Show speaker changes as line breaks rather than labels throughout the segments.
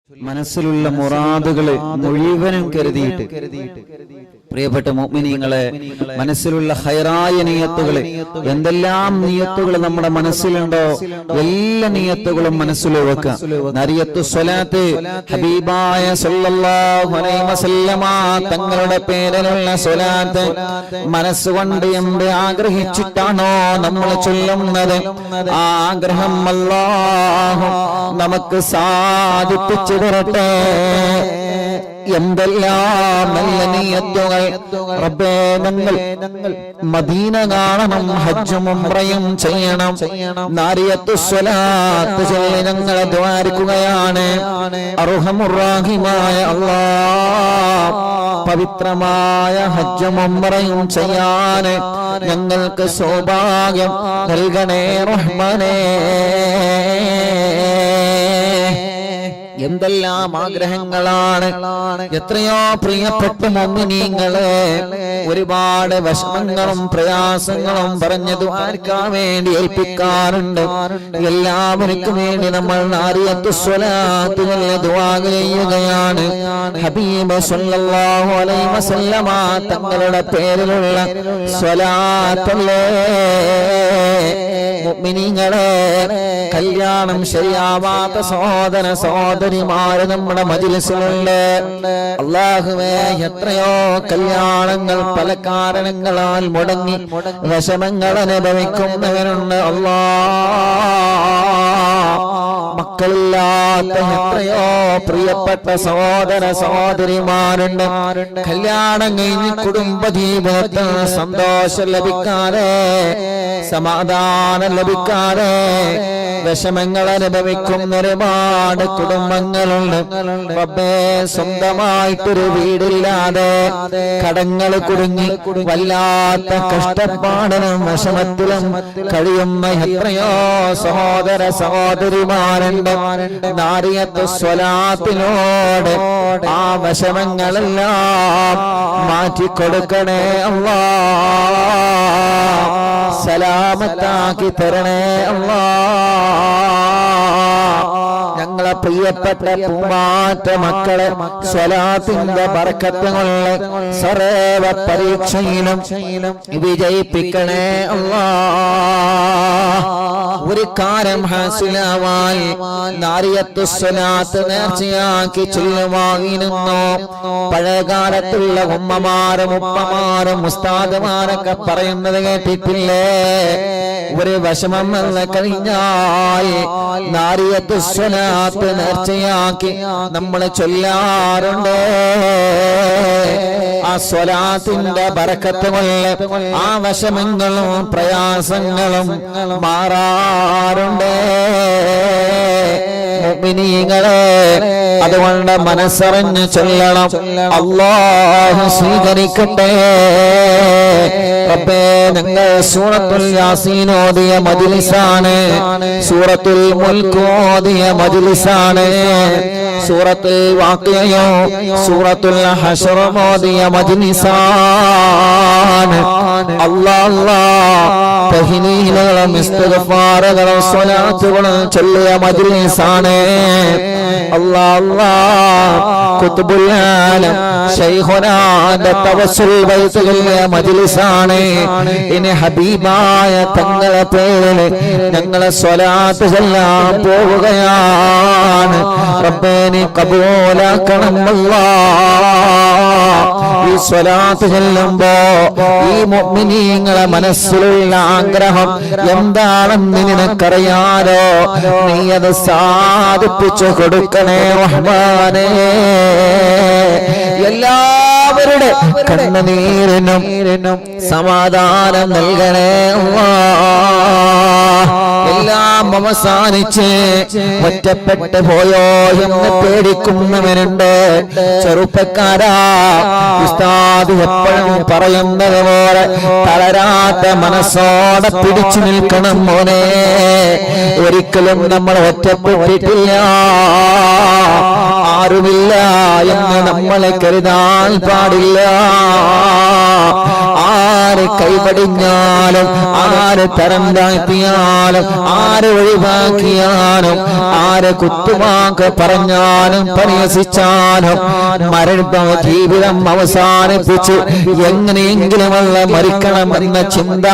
മനസ്സിലുള്ള മുറാദുകളെ മുഴുവനും കരുതിയിട്ട് പ്രിയപ്പെട്ട മുഅ്മിനീങ്ങളെ, മനസ്സിലുള്ള ഖൈറായ നിയത്തുകളെ, എന്തെല്ലാം നിയത്തുകൾ നമ്മുടെ മനസ്സിലുണ്ടോ എല്ലാ നിയത്തുകളും മനസ്സിൽ വെക്കുക. നരിയത്തു സ്വലാത്ത്, ഹബീബായ സല്ലല്ലാഹു അലൈഹി വസല്ലമ തങ്ങളുടെ പേരിലുള്ള സ്വലാത്ത് മനസ്സുകൊണ്ട് എന്ത് ആഗ്രഹിച്ചിട്ടാണോ നമ്മൾ ചൊല്ലുന്നത്, ആ ആഗ്രഹം അല്ലാഹു നമുക്ക് സാധിപ്പിച്ചു തരട്ടെ. എന്തെല്ലാം നല്ല നിയത്തുകൾ റബ്ബേ, ഞങ്ങൾ മദീന കാണണം, ഹജ്ജും ഉംറയും ചെയ്യണം, നാരിയത്തു സ്വലാത്ത് ചൊല്ലി ഞങ്ങളെ ദ്വാരിക്കുകയാണ്. അർഹമുർ റഹീമായ അല്ലാഹ്, പവിത്രമായ ഹജ്ജും ഉംറയും ചെയ്യാൻ ഞങ്ങൾക്ക് സൗഭാഗ്യം നൽകണേ റഹ്മാനേ. എന്തെല്ലാം ആഗ്രഹങ്ങളാണ്, എത്രയോ പ്രിയപ്പെട്ട മുഅ്മിനീങ്ങളെ ഒരുപാട് വിഷമങ്ങളും പ്രയാസങ്ങളും പറഞ്ഞു ദുആക്കാൻ വേണ്ടി ഏൽപ്പിക്കാറുണ്ട്. എല്ലാവർക്കും വേണ്ടി നമ്മൾ നാരിയത്തു സ്വലാത്ത് ദുആ ചെയ്യുകയാണ്. ഹബീബ് സല്ലല്ലാഹു അലൈഹി വസല്ലമ തങ്ങളുടെ പേരിലുള്ള സ്വലാത്തല്ലേ മുഅ്മിനീങ്ങളെ. കല്യാണം ശരിയാവാത്ത സഹോദര സഹോദരിമാര് നമ്മുടെ മജ്‌ലിസിലുണ്ട്. അല്ലാഹുവേ, എത്രയോ കല്യാണങ്ങൾ പല കാരണങ്ങളാൽ മുടങ്ങി വിഷമങ്ങൾ അനുഭവിക്കുന്നവരുണ്ട്. മക്കളില്ലാത്ത എത്രയോ പ്രിയപ്പെട്ട സഹോദര സഹോദരിമാരുണ്ട്. കല്യാണം കഴിഞ്ഞ് കുടുംബ ജീവിതത്തിൽ സന്തോഷം ലഭിക്കാതെ, സമാധാനം ലഭിക്കാതെ വിഷമങ്ങൾ അനുഭവിക്കുന്ന ഒരുപാട് കുടുംബങ്ങളുണ്ട്. റബ്ബേ, സ്വന്തമായിട്ടൊരു വീടില്ലാതെ കടങ്ങൾ കുടുങ്ങി വല്ലാത്ത കഷ്ടപ്പാടിനും വിഷമത്തിലും കഴിയുന്ന എത്രയോ സഹോദര സഹോദരിമാരുണ്ട്. നാരിയത്തു സ്വലാത്തിനോട് ആ വിഷമങ്ങളെല്ലാം മാറ്റിക്കൊടുക്കണേ അല്ലാഹ്, സലാമത്താക്കി തരണേ അല്ലാഹ്. ഞങ്ങളെ പ്രിയപ്പെട്ട പൂമാറ്റ മക്കളെ സ്വലാത്തിന്റെ ബർക്കത്ത് കൊണ്ട് സർവ്വ പരീക്ഷയിലും വിജയിപ്പിക്കണേ അല്ലാഹ്. ഒരു കാര്യം ഹാസിലാവായി നാരിയത്തു സ്വലാത്ത് നേർച്ചയാക്കി ചൊല്ലുവായിരുന്നു. പഴയകാലത്തുള്ള ഉമ്മമാരും ഉപ്പമാരും ഉസ്താദുമാരൊക്കെ പറയുന്നത് കേട്ടിട്ടില്ലേ? ഒരു വിഷമം എന്ന് കഴിഞ്ഞാൽ നാരിയത്തു സ്വലാത്ത് നേർച്ചയാക്കി നമ്മൾ ചൊല്ലാറുണ്ട്. ആ സ്വലാത്തിന്റെ ബർക്കത്ത് കൊണ്ട് ആ വിഷമങ്ങളും പ്രയാസങ്ങളും മാറാറുണ്ട് മുഅ്മിനീങ്ങളെ. അതുകൊണ്ട് മനസ്സറിഞ്ഞ് ചൊല്ലണം. അല്ലാഹു സ്വീകരിക്കട്ടെ. റബ്ബേ, ഞങ്ങൾ സൂറത്തുൽ യാസീൻ ഓതിയ മജ്‌ലിസാണ്, സൂറത്തുൽ മുൽക്ക് ഓതിയ മജ്‌ലിസാണ്, സൂറത്തുൽ വാഖിഅയോ സൂറത്തുൽ ഹശർ ഓതിയ മജ്‌ലിസാണ്. അല്ലാഹ് തഹ്ലീലുകളും ഇസ്തിഗ്ഫാറുകളും സ്വലാത്തുകളും ചൊല്ലിയ മജ്‌ലിസാണ്. അല്ലാഹ് ഖുത്ബുൽ ആലം ശൈഖുനാന്റെ തവസ്സുൽ ബൈത്തുകളിലെ മജ്‌ലിസാണ്. ഇനി ഹബീബായ തങ്ങളുടെ പേരിൽ ഞങ്ങളെ സ്വലാത്ത് ചൊല്ലാൻ പോവുകയാണ്. റബ്ബേ, നീ ഖബൂലാക്കണം അല്ലാഹ്. ഈ സ്വലാത്ത് ചൊല്ലുമ്പോ ഈ മുഅ്മിനീങ്ങളെ മനസ്സിലുള്ള ആഗ്രഹം എന്താണെന്ന് നിനക്കറിയാലോ, നീ അത് സാധിപ്പിച്ചു കൊടുക്കണേ റഹ്മാനേ. എല്ലാവരുടെ കണ്ണുനീരിനും സമാധാനം നൽകണേ അല്ലാഹ്. എല്ലാം അവസാനിച്ച് ഒറ്റപ്പെട്ട് പോയോ എന്ന് പേടിക്കുന്നവരുണ്ട്. ചെറുപ്പക്കാരാ, ഉസ്താദ് എപ്പോഴും പറയുന്നത് പോലെ തളരാത്ത മനസ്സോടെ പിടിച്ചു നിൽക്കണം മോനെ. ഒരിക്കലും നമ്മൾ ഒറ്റപ്പെട്ടിട്ടില്ല, ആരുമില്ല എന്ന് നമ്മളെ കരുതാൻ പാടില്ല. ആര് കൈപടിഞ്ഞാലും ആര് തരം താഴ്ത്തിയാലും ആര് ഒഴിവാക്കിയാലും ആര് കുത്തുവാക്ക് പറഞ്ഞാലും പരിഹസിച്ചാലും ജീവിതം അവസാനിപ്പിച്ച് എങ്ങനെയെങ്കിലുമല്ല മരിക്കണമെന്ന ചിന്ത,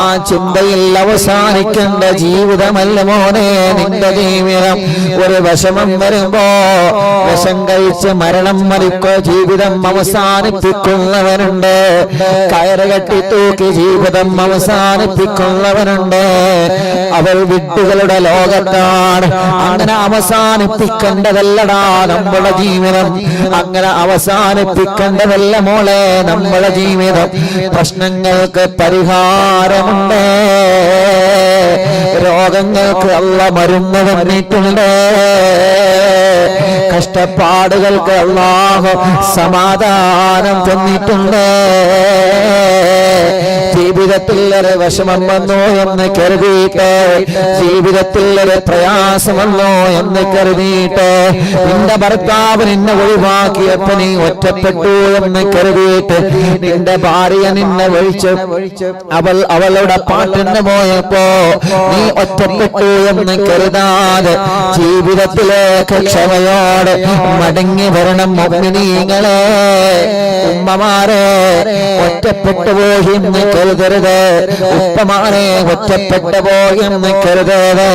ആ ചിന്തയിൽ അവസാനിക്കേണ്ട ജീവിതമല്ല മോനെ നിന്റെ ജീവിതം. ഒരു വിഷമം വരുമ്പോ വിഷം കഴിച്ച് മരണം മരിക്കോ ജീവിതം അവസാനിപ്പിക്കുന്നവനുണ്ട്. കയറ് കെട്ടി തൂക്കി ജീവിതം അവസാനിപ്പിക്കുന്നവനുണ്ട്. അവർ വിഡ്ഢികളുടെ ലോകത്താണ്. അങ്ങനെ അവസാനിപ്പിക്കേണ്ടതല്ലടാ നമ്മുടെ ജീവിതം. അങ്ങനെ അവസാനിപ്പിക്കേണ്ടതല്ല മോളെ നമ്മുടെ ജീവിതം. പ്രശ്നങ്ങൾക്ക് പരിഹാരമുണ്ട്, രോഗങ്ങൾക്ക് അള്ള മരുന്ന് തന്നിട്ടുണ്ട്, കഷ്ടപ്പാടുകൾക്ക് അല്ലാഹു സമാധാനം തന്നിട്ടുണ്ട്. ജീവിതത്തിൽ ഒരു വിഷമം വന്നോ എന്ന് കരുതിയിട്ട്, ജീവിതത്തിൽ ഒരു പ്രയാസം വന്നോ എന്ന് കരുതിയിട്ട്, നിന്റെ ഭർത്താവ് നിന്നെ ഒഴിവാക്കിയപ്പോ നീ ഒറ്റപ്പെട്ടു എന്ന് കരുതിയിട്ട്, നിന്റെ ഭാര്യ നിന്നെ വിളിച്ച് അവളുടെ പാട്ടിന് പോയപ്പോ നീ ഒറ്റപ്പെട്ടു എന്ന് കരുതാതെ ജീവിതത്തിലേക്ക് ക്ഷമയോടെ മടങ്ങി വരണം. മുഅ്മിനീങ്ങളെ, ഉമ്മമാരെ, ഒറ്റപ്പെട്ടു പോയി എന്ന് കരുതരുത്. ഉപ്പമാരെ ഒറ്റപ്പെട്ടു പോയി എന്ന് കരുതരുത്.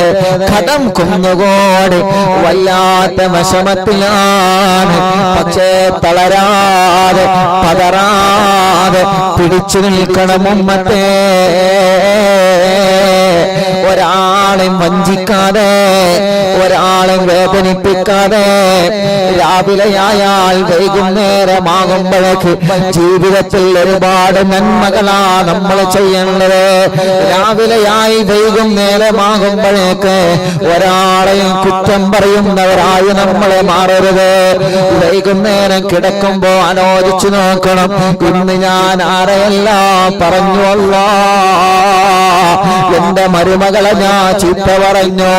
കടം കുന്നുകൂടി വല്ലാത്ത വിഷമത്തിലാണ്. പക്ഷേ തളരാതെ പതറാതെ പിടിച്ചു നിൽക്കണം ഉമ്മത്തെ. ഒരാളെയും വഞ്ചിക്കാതെ, ഒരാളെയും വേദനിപ്പിക്കാതെ, രാവിലെയായാൽ വൈകുന്നേരമാകുമ്പോഴേക്ക് ജീവിതത്തിൽ ഒരുപാട് നന്മകളാ നമ്മൾ ചെയ്യേണ്ടത്. രാവിലെയായി വൈകുന്നേരമാകുമ്പോഴേക്ക് ഒരാളെയും കുറ്റം പറയുന്നവരായി നമ്മളെ മാറരുത്. വൈകുന്നേരം കിടക്കുമ്പോ ആലോചിച്ചു നോക്കണം, ഇന്ന് ഞാൻ ആരെയല്ല പറഞ്ഞു അല്ലാ. എന്റെ മരുമകളെ ഞാൻ ചീത്ത പറഞ്ഞോ,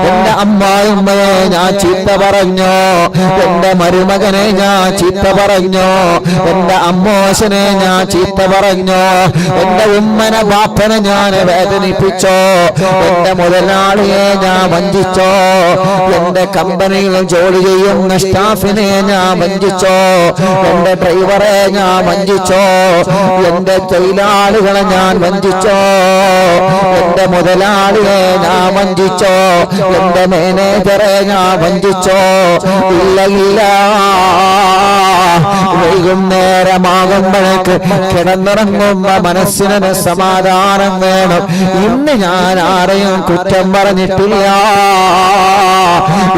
എന്റെ അമ്മായിമ്മയെ ഞാൻ ചീത്ത പറഞ്ഞോ, എന്റെ മരുമകനെ ഞാൻ ചീത്ത പറഞ്ഞോ, എന്റെ അമ്മോശനെ ഞാൻ ചീത്ത പറഞ്ഞോ, എന്റെ ഉമ്മനെ ബാപ്പനെ ഞാൻ വേദനിപ്പിച്ചോ, എന്റെ മുതലാളിയെ ഞാൻ വഞ്ചിച്ചോ, എന്റെ കമ്പനിയിൽ ജോലി ചെയ്യുന്ന സ്റ്റാഫിനെ ഞാൻ വഞ്ചിച്ചോ, എന്റെ ഡ്രൈവറെ ഞാൻ വഞ്ചിച്ചോ, എന്റെ തൊഴിലാളികളെ ഞാൻ വഞ്ചിച്ചോ, എന്റെ മുതലാളിയെ ഞാൻ വഞ്ചിച്ചോ, എന്റെ മാനേജറെ ഞാൻ വഞ്ചിച്ചോ. ഇല്ല ഇല്ല, വൈകുന്നേരമാകുമ്പോഴേക്ക് കിടന്നുറങ്ങുമ്പോ മനസ്സിന് സമാധാനം വേണം. ഇന്ന് ഞാൻ ആരെയും കുറ്റം പറഞ്ഞിട്ടില്ല,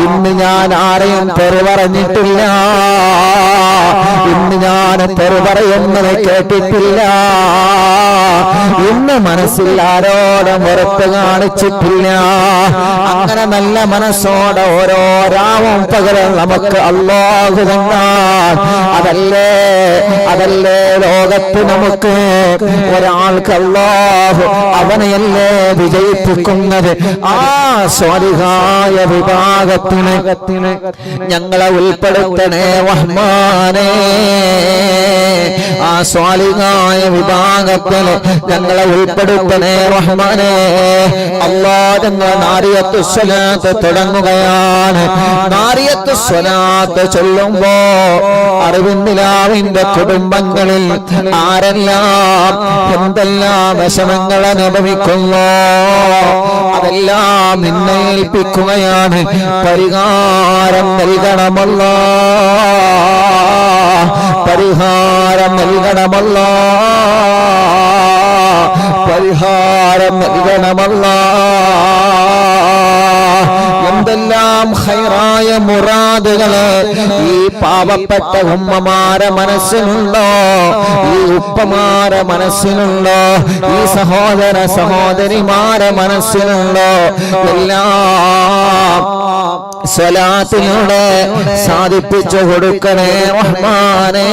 ഇന്ന് ഞാൻ ആരെയും തെറി പറഞ്ഞിട്ടില്ല, ഇന്ന് ഞാൻ തെറി പറയുന്നത് കേട്ടിട്ടില്ല, ഇന്ന് മനസ്സിൽ ആരോടും വെറുപ്പ് കാണിച്ചിട്ടില്ല. അങ്ങനെ നല്ല മനസ്സോടെ ഓരോ രാവും പകരം നമുക്ക് അല്ലാഹു തന്നാൽ അതല്ലേ ലോകത്ത് നമുക്ക് ഒരാൾക്ക് അല്ലാഹു അവനെയല്ലേ വിജയിപ്പിക്കുന്നത്. ആ സ്വാലിഹായ വിഭാഗത്തിന് ഞങ്ങളെ ഉൾപ്പെടുത്തണേ റഹ്മാനേ. ആ സ്വാലിഹായ വിഭാഗത്തിൽ ഞങ്ങളെ ഉൾപ്പെടുത്തണേ റഹ്മാനേ. അല്ലാഹ് ഞങ്ങൾ നാരിയത്തു സ്വലാത്ത് തുടങ്ങുകയാണ്. നാരിയത്തു സ്വലാത്ത് ചൊല്ലുമ്പോ അറിവിന്ദിലാവിന്റെ കുടുംബങ്ങളിൽ ആരെല്ലാം എന്തെല്ലാം വിഷമങ്ങൾ അനുഭവിക്കുന്നു അതെല്ലാം നിന്നെ ഏൽപ്പിക്കുകയാണ്. പരിഹാരം നൽകണമല്ലോ, പരിഹാരം നൽകണമല്ലോ, പരിഹാരം നൽകണമല്ലോ. എന്തെല്ലാം ഖൈറായ മുറാദുകള് ഈ പാവപ്പെട്ട ഉമ്മമാരെ മനസ്സിലുണ്ടോ, ഈ ഉപ്പമാരെ മനസ്സിലുണ്ടോ, ഈ സഹോദര സഹോദരിമാരെ മനസ്സിലുണ്ടോ, എല്ലാം സ്വലാത്തിലൂടെ സാധിപ്പിച്ചു കൊടുക്കണേ റഹ്മാനേ.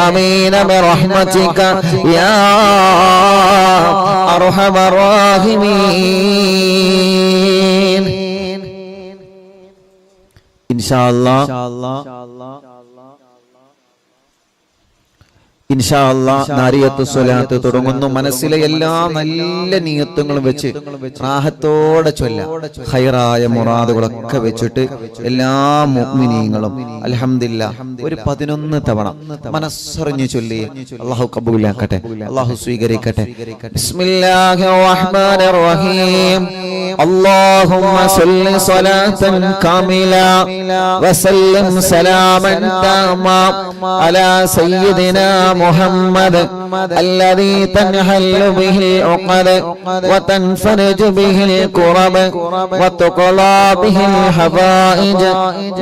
ആമീന ബിറഹ്മതിക യാ അർഹമർ റഹീമീൻ. ഇൻഷാ അല്ലാഹ് ഇൻഷാ അല്ലാഹ് നാരിയത്തു സ്വലാത്ത് തുടങ്ങുന്നു. മനസ്സിലെ എല്ലാ നല്ല നിയത്തുകളും വെച്ച് റാഹത്തോടെ ചൊല്ലാം. ഖൈറായ മുറാദുകളൊക്കെ വെച്ചിട്ട് എല്ലാ മുഅ്മിനീങ്ങളും അൽഹംദുലില്ലാഹ് ഒരു 11 തവണ മനസ്സറിഞ്ഞു ചൊല്ലി. അല്ലാഹു കബൂലാക്കട്ടെ, അല്ലാഹു സ്വീകരിക്കട്ടെ. ബിസ്മില്ലാഹിർ റഹ്മാനിർ റഹീം. اللهم صل صلاة كاملة وسلم سلاما تاما على سيدنا محمد الذي تنحل به العقد وتنفرج به الكرب وتقضى به الحوائج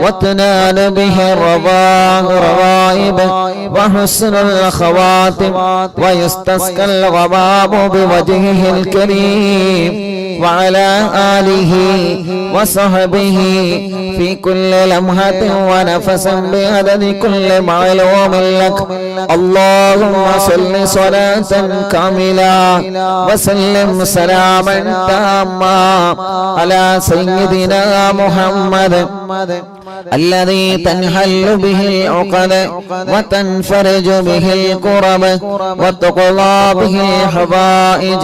وتنال به الرغائب وحسن الخواتم ويستسقى الغمام بوجهه الكريم وعلى آله وصحبه في كل لمحة ونفس بعدد كل معلوم لك. اللهم صل صلاة كاملة وسلم سلاما تاما على سيدنا محمد الذي تنحل به العقد وتنفرج به الكرب وتقضى به الحوائج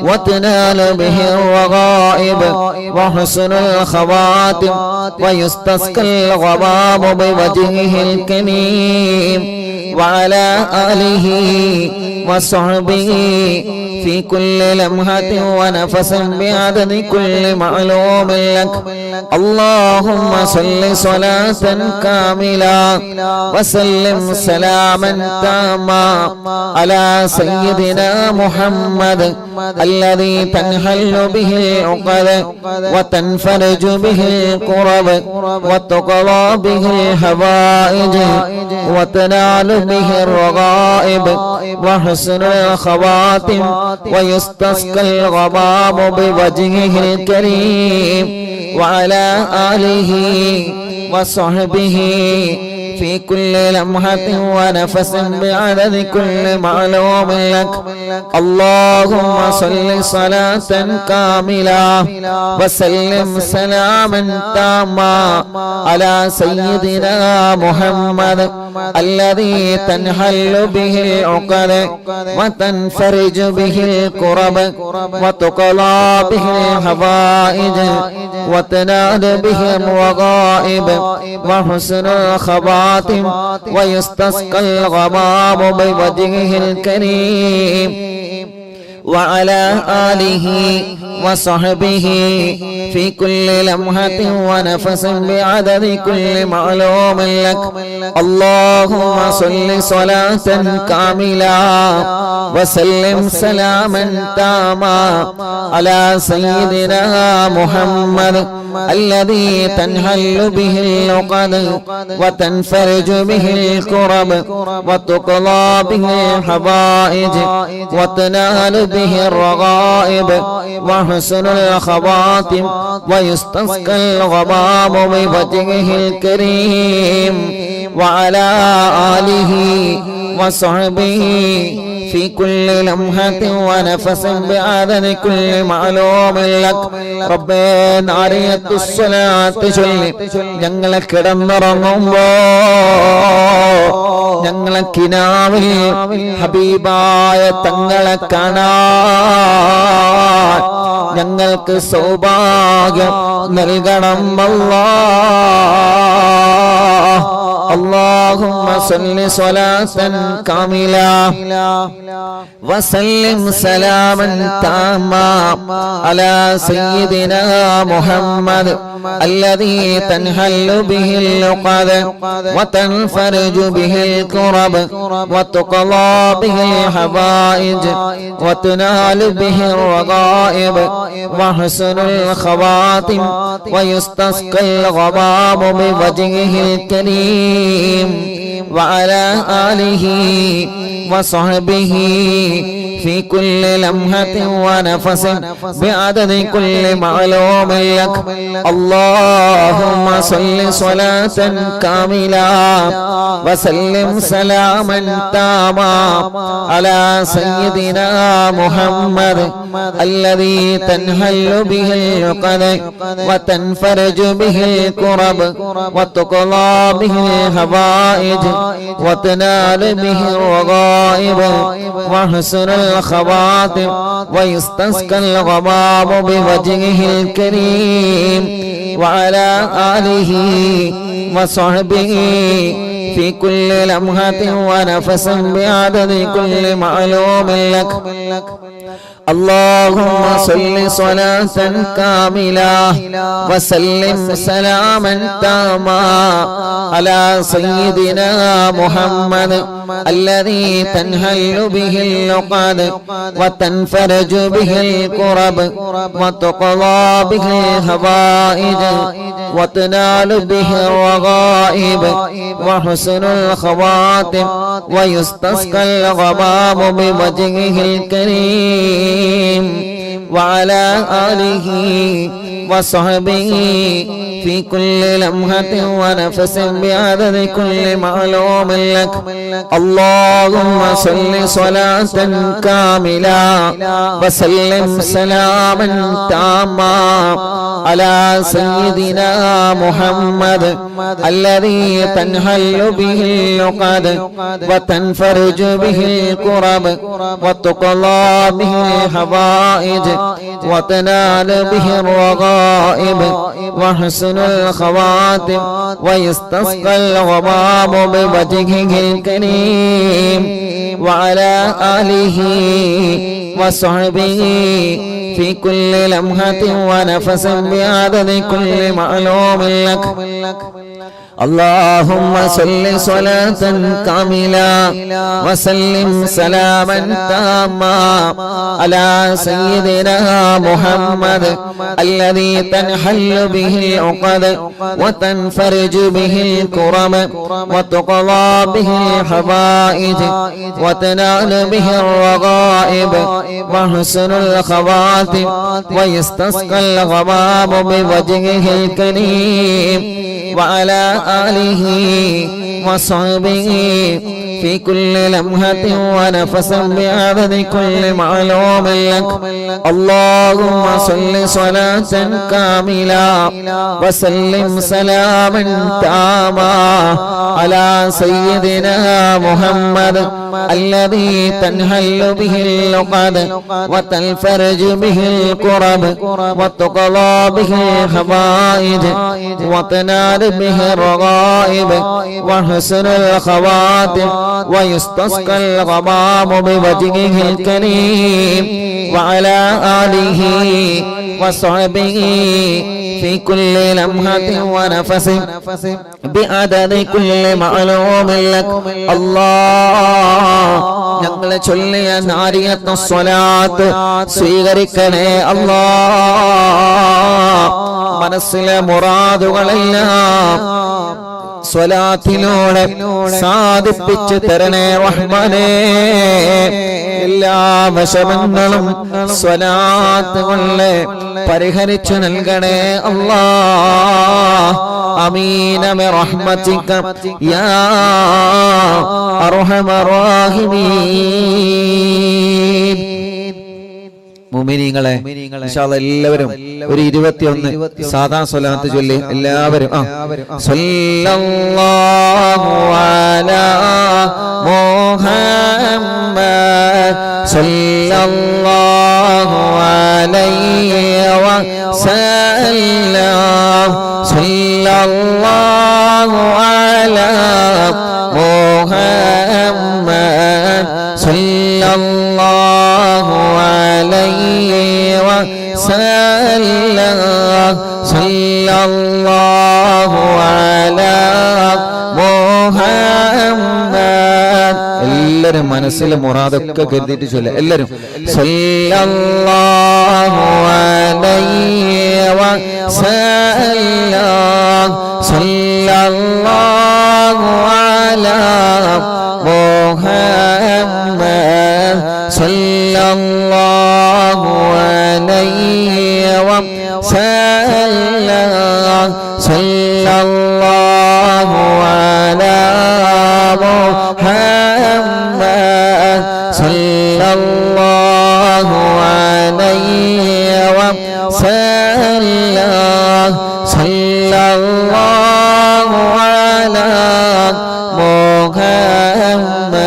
وتنال به الرغائب وحسن الخواتم ويستسقى الغمام بوجهه الكريم وعلى آله وصحبه في كل لمحة ونفس بعدد كل معلوم لك. اللهم صل صلاة كاملة وسلم سلاما تاما على سيدنا محمد الذي تنحل به العقد وتنفرج به الكرب وتقضى به الحوائج وتنال به الرغائب وحسن الخواتم ويستسقى الغمام بوجهه الكريم وعلى آله وصحبه في كل لمحة ونفس بعدد كل معلوم لك. اللهم صل صلاة كاملة وسلم سلاما تاما على سيدنا محمد الذي تنحل به العقد وتنفرج به الكرب وتقضى به الحوائج وتنال به الرغائب وحسن الخواتم ويستسقى الغمام بوجهه الكريم وعلى آله وصحبه في كل لمحة ونفس بعدد كل معلوم لك. اللهم صل صلاة كاملة وسلم سلاما تاما على سيدنا محمد الذي تنحل به العقد وتنفرج به الكرب وتقضى به الحوائج وتنال به الرغائب وحسن الخواتم ويستسقى الغمام بوجهه الكريم وعلى آله وصحبه في كل لمحة ونفس بعدد كل معلوم لك. ربنا നാരിയത്തു സ്വലാത്ത് ചൊല്ലി ഞങ്ങളെ കിടന്നുറങ്ങുമ്പോ ഞങ്ങളെ കിനാവിൽ ഹബീബായ തങ്ങളെ കാണാൻ ഞങ്ങൾക്ക് സൗഭാഗ്യം നൽകണം അല്ലാഹ്. اللهم صل صلاة كاملة وسلم سلاما تاما على سيدنا محمد الذي تنحل به العقد وتنفرج به الكرب وتقضى به الحوائج وتنال به الرغائب وحسن الخواتم ويستسقى الغمام بوجهه الكريم وعلى آله وصحبه في كل لمحة ونفس بعدد كل معلوم لك. اللهم صل صلاة كاملة وسلم سلاما تاما على سيدنا محمد الذي تنحل به العقد وتنفرج به الكرب وتقضى به الحوائج وتنال به الرغائب وحسن الخواتم ويستسقى الغمام بوجهه الكريم وعلى آله وصحبه في كل لمحة ونفس بعدد كل معلوم لك. اللهم صل صلاة كاملة وسلم سلاما تاما على سيدنا محمد الذي تنحل به العقد وتنفرج به الكرب وتقضى به الحوائج وتنال به الرغائب وحسن الخواتم ويستسقى الغمام بوجهه الكريم وعلى آله وصحبه في كل لمحة ونفس بعدد كل معلوم لك. اللهم صل صلاة كاملة وسلم سلاما تاما على سيدنا محمد الذي تنحل به العقد وتنفرج به الكرب وتقضى به الحوائج وتنال به الرغائب وحسن الخواتم ويستسقى الغمام بوجهه الكريم وعلى آله وصحبه في كل لمحة ونفس بعدد كل معلوم لك. اللهم صل صلاة كاملة وسلم سلاما تاما على سيدنا محمد الذي تنحل به العقد وتنفرج به الكرم وتقضى به الحوائج وتنال به الرغائب وحسن الخواتم ويستسقى الغمام بوجهه الكريم وعلى آله وصحبه في كل لمحة ونفس بعدد كل معلوم لك. اللهم صل صلاة كاملة وسلم سلاما تاما على سيدنا محمد الذي تنحل به العقد وتنفرج به الكرب وتقضى به الحوائج وتنال به الرغائب وحسن الخواتم ويستسقى الغمام بوجهه الكريم وعلى آله وصحبه في كل لمحة ونفس بعدد كل معلوم لك. الله ഞങ്ങളെ ചൊല്ലിയ നാരിയത്ത് സ്വലാത്ത് സ്വീകരിക്കണേ അല്ലാഹ്. മനസ്സിലെ മുറാദുകളെല്ലാം സ്വലാത്തിലൂടെ സാധിപ്പിച്ചു തരണേ റഹ്മാനേ. എല്ലാ വിഷമങ്ങളും സ്വലാത്ത് കൊണ്ട് പരിഹരിച്ചു നൽകണേ അല്ലാഹ്. ആമീന ബിറഹ്മതിക യാ അർഹമർ റഹീമീൻ. മുഅ്മിനീങ്ങളെ ഇൻഷാ അല്ലാഹ് എല്ലാവരും ഒരു 21 സാദാ സ്വലാത്ത് ചൊല്ലി എല്ലാവരും സല്ലല്ലാഹു അലാ മുഹമ്മദ് സല്ലല്ലാഹു അലൈഹി വസല്ലം സല്ലല്ലാഹു അലാ മുഹമ്മദ് സല്ലല്ലാഹു അലൈഹി വസല്ലം സല്ലല്ലാഹു അലാ മുഹമ്മദ്. എല്ലാവരും മനസ്സിലെ മുറാദൊക്കെ കരുതിയിട്ട് ചൊല്ല. എല്ലാവരും സല്ലല്ലാഹു അലൈഹി വസല്ലം സല്ലല്ലാഹു അലാ മുഹമ്മദ് സല്ലല്ലാഹു അലൈഹി വസല്ലം സല്ലല്ലാഹു അലാ മുഹമ്മദ് സല്ലല്ലാഹു അലൈഹി വസല്ലം സല്ലല്ലാഹു അലാ മുഹമ്മദ്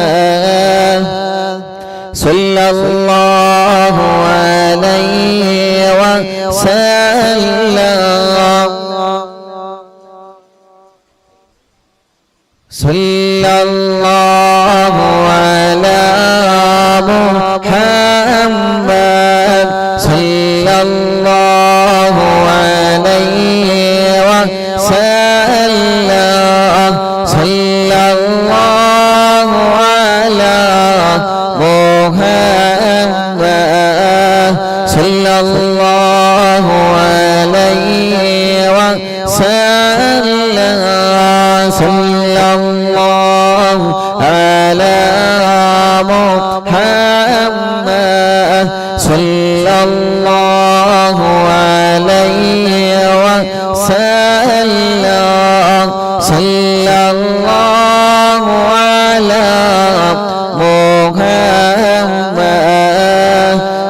സല്ലല്ലാഹു അലൈഹി വസല്ലം സല്ലല്ലാഹു അലാ മുഹമ്മദ് സല്ലല്ലാഹു അലൈഹി വസല്ലം സല്ലല്ലാഹു അലാ മുഹമ്മദ് സല്ലല്ലാഹു അലൈഹി വസല്ലം സല്ലല്ലാഹു അലാ മുഹമ്മദ് സല്ലല്ലാഹു അലൈഹി വസല്ലം സല്ലല്ലാഹു അലാ മുഹമ്മദ്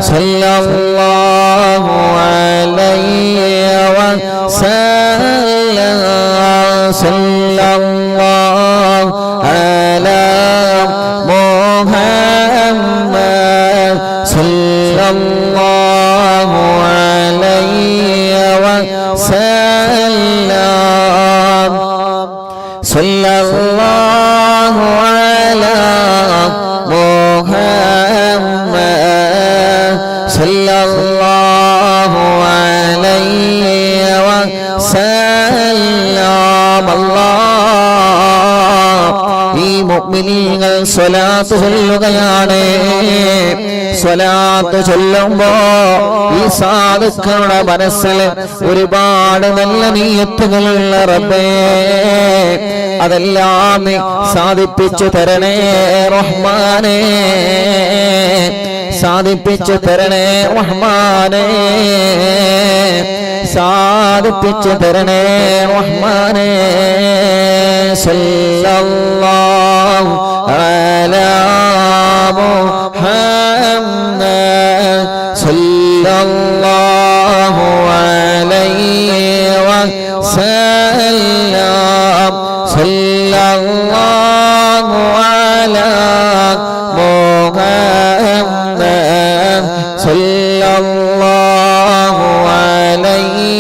സല്ലല്ലാഹു അലൈഹി വസല്ലം സല്ലല്ലാഹു അലാ മുഹമ്മദ് സല്ലല്ലാഹു അലൈഹി വസല്ലം സല്ലല്ലാഹു അലാ മുഹമ്മദ് സല്ലല്ലാഹു അലൈഹി വസല്ലം അല്ലാഹ് ഈ മുഅ്മിനീങ്ങൾ സ്വലാത്ത് ചൊല്ലുകയാണ്. സ്വലാത്ത് ചൊല്ലുമ്പോ ഈ സാധുക്കളുടെ മനസ്സിൽ ഒരുപാട് നല്ല നീയത്തുകളുള്ള റബ്ബേ അതെല്ലാം നീ സാധിപ്പിച്ചു തരണേ റഹ്മാനേ, സാധിപ്പിച്ചു തരണേ റഹ്മാനേ, സാധിപ്പിച്ചു തരണേ റഹ്മാനേ. സല്ലല്ലാഹു അലാ മുഹമ്മദ് സല്ലല്ലാഹു അലൈഹി വസല്ലം സല്ലല്ലാഹു അലാ മുഹമ്മദ് സല്ലല്ലാഹു അലൈഹി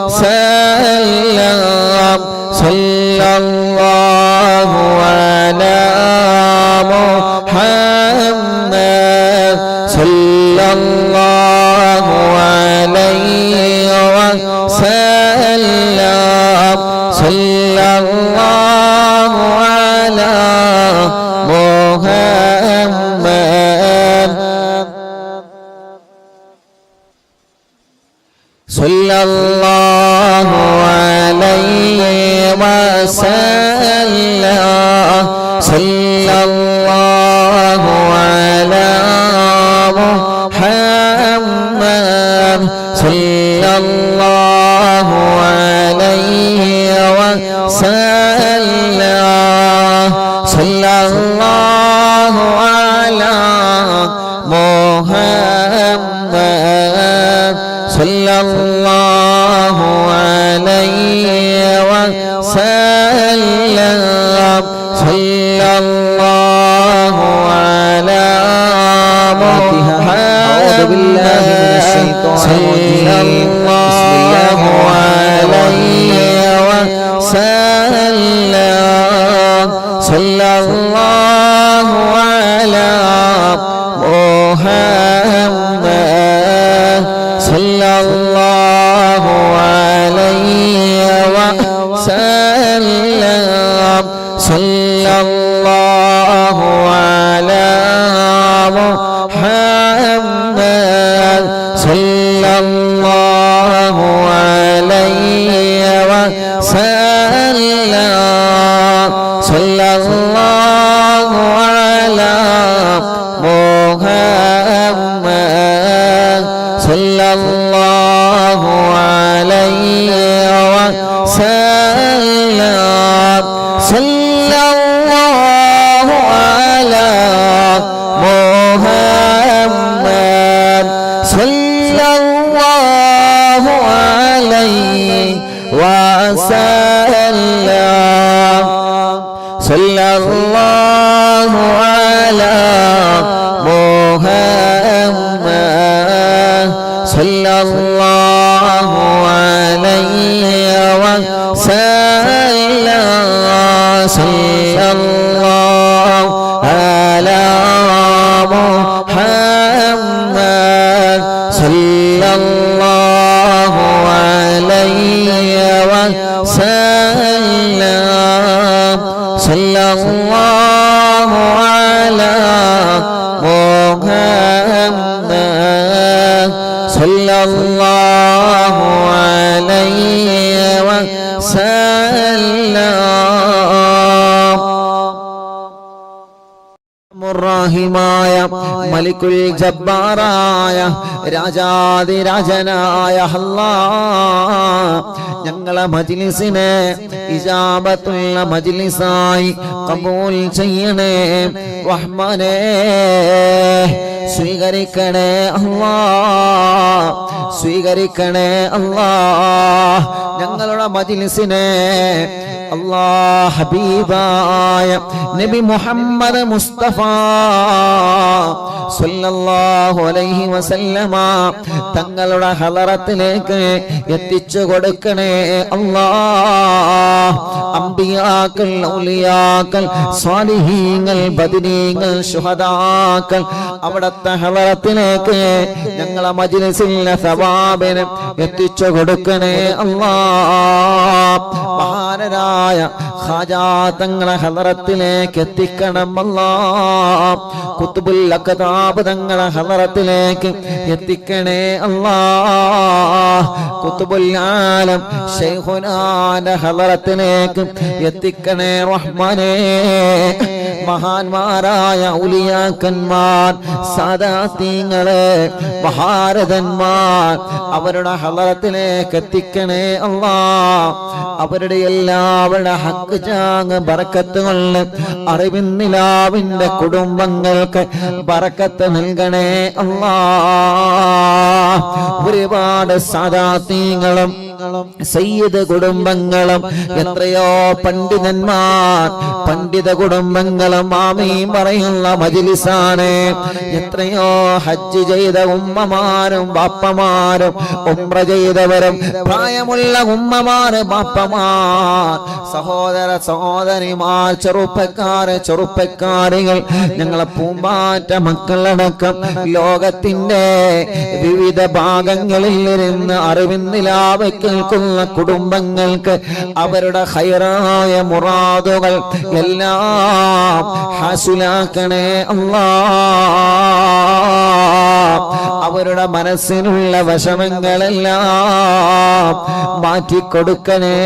വസല്ലം സല്ലല്ലാഹു അലാ മുഹമ്മദ് സല്ലല്ലാഹു അലൈഹി വസല്ലം സല്ലല്ലാഹു അലാ മുഹമ്മദ് സല്ലല്ലാഹു അലൈഹി വസല്ലം സല്ലല്ലാഹു അലാ മുഹമ്മദ് സല്ലല്ലാഹു അലൈഹി വസല്ലം സല്ലല്ലാഹു അലാ മുഹമ്മദ് സല്ലല്ലാഹു അലൈഹി വസല്ലം സല്ലല്ലാഹു അലാ മുഹമ്മദ് സല്ലല്ലാഹു അലൈഹി വസല്ലം സല്ലല്ലാഹു അലാ മുഹമ്മദ് സല്ലല്ലാഹു അലൈഹി വസല്ലം സല്ലല്ലാഹു അലാ മുഹമ്മദ് സല്ലല്ലാഹു അലൈഹി വസല്ലം സല്ലല്ലാഹു അലാ മുഹമ്മദ് സല്ലല്ലാഹു അലൈഹി വസല്ലം وسلم صلى الله على محمد صلى الله عليه وسلم صلى الله على محمد صلى الله عليه وسلم صلى الله على محمد صلى الله عليه وسلم صلى الله على محمد صلى الله عليه وسلم മുറാഹിമായ മലിക്കുൽ ജബ്ബാറായ രാജാതിരാജനായ അല്ലാഹ് ഞങ്ങളെ മജ്ലിസിനെ ഇജാബത്തുള്ള മജ്ലിസായി ഖബൂൽ ചെയ്യണേ റഹ്മാനേ സ്വീകരിക്കണേ അല്ലാഹ് സ്വീകരിക്കണേ അല്ലാഹ് ഞങ്ങളുടെ മജ്ലിസിനെ അല്ലാഹ് ഹബീബായ നബി മുഹമ്മദ് മുസ്തഫ സല്ലല്ലാഹു അലൈഹി വസല്ലമ തങ്ങളുടെ ഹളറത്തിലേക്ക് എത്തിച്ചു കൊടുക്കണേ അല്ലാഹ് അംബിയാക്കൾ ഔലിയാക്കൾ സ്വാലിഹീങ്ങൾ ബദരീങ്ങൾ ശുഹദാക്കൾ അവിടത്തെ ഹളറത്തിലേക്ക് ഞങ്ങളെ മജ്ലിസിലെ സവാബിനെ എത്തിച്ചു കൊടുക്കണേ അല്ലാഹ് മഹാനരായ ഖാജാ തങ്ങളെ ഹളറത്തിലേക്ക് എത്തിക്കണം അല്ലാഹ് ഖുത്ബുൽ അഖ്താബ് തങ്ങളെ ഹളറത്തിലേക്ക് എത്തിക്കണേ അല്ലാഹ് ഖുത്ബുൽ ആലം ശൈഖുനാന്റെ ഹളറത്തിലേക്ക് എത്തിക്കണേ റഹ്മാനേ മഹാന്മാരായ ഔലിയാക്കന്മാർ സാദാത്തീങ്ങളെ മഹാരഥന്മാർ അവരുടെ ഹളറത്തിലേക്ക് എത്തിക്കണേ അല്ലാഹ് അവരുടെ എല്ലാവരുടെ ഹക്ക് ചാങ് ബറക്കത്ത് കൊണ്ട് അറിവിന്നിലാവിന്റെ കുടുംബങ്ങൾക്ക് ബറക്കത്ത് നൽകണേ അല്ലാഹ് ഒരുപാട് സാദാത്തീങ്ങളും സയ്യിദ് കുടുംബങ്ങളും എത്രയോ പണ്ഡിത കുടുംബങ്ങളും ആമീൻ പറയുന്ന മജ്ലിസാണ് എത്രയോ ഹജ്ജ് ചെയ്ത ഉമ്മമാരും ബാപ്പമാരും ഉംറ ചെയ്തവരും പ്രായമുള്ള ഉമ്മമാര് ബാപ്പമാർ സഹോദര സഹോദരിമാർ ചെറുപ്പക്കാരികൾ ഞങ്ങളെ പൂമ്പാറ്റ മക്കളടക്കം ലോകത്തിന്റെ വിവിധ ഭാഗങ്ങളിൽ ഇരുന്ന് അറിവിന്നിലാവ് കേൾക്കുന്ന കുടുംബങ്ങൾക്ക് അവരുടെ ഖൈറായ മുറാദുകൾ എല്ലാം ഹാസിലാക്കണേ അല്ലാഹ് അവരുടെ മനസ്സിനുള്ള വിഷമങ്ങളെല്ലാം മാറ്റിക്കൊടുക്കണേ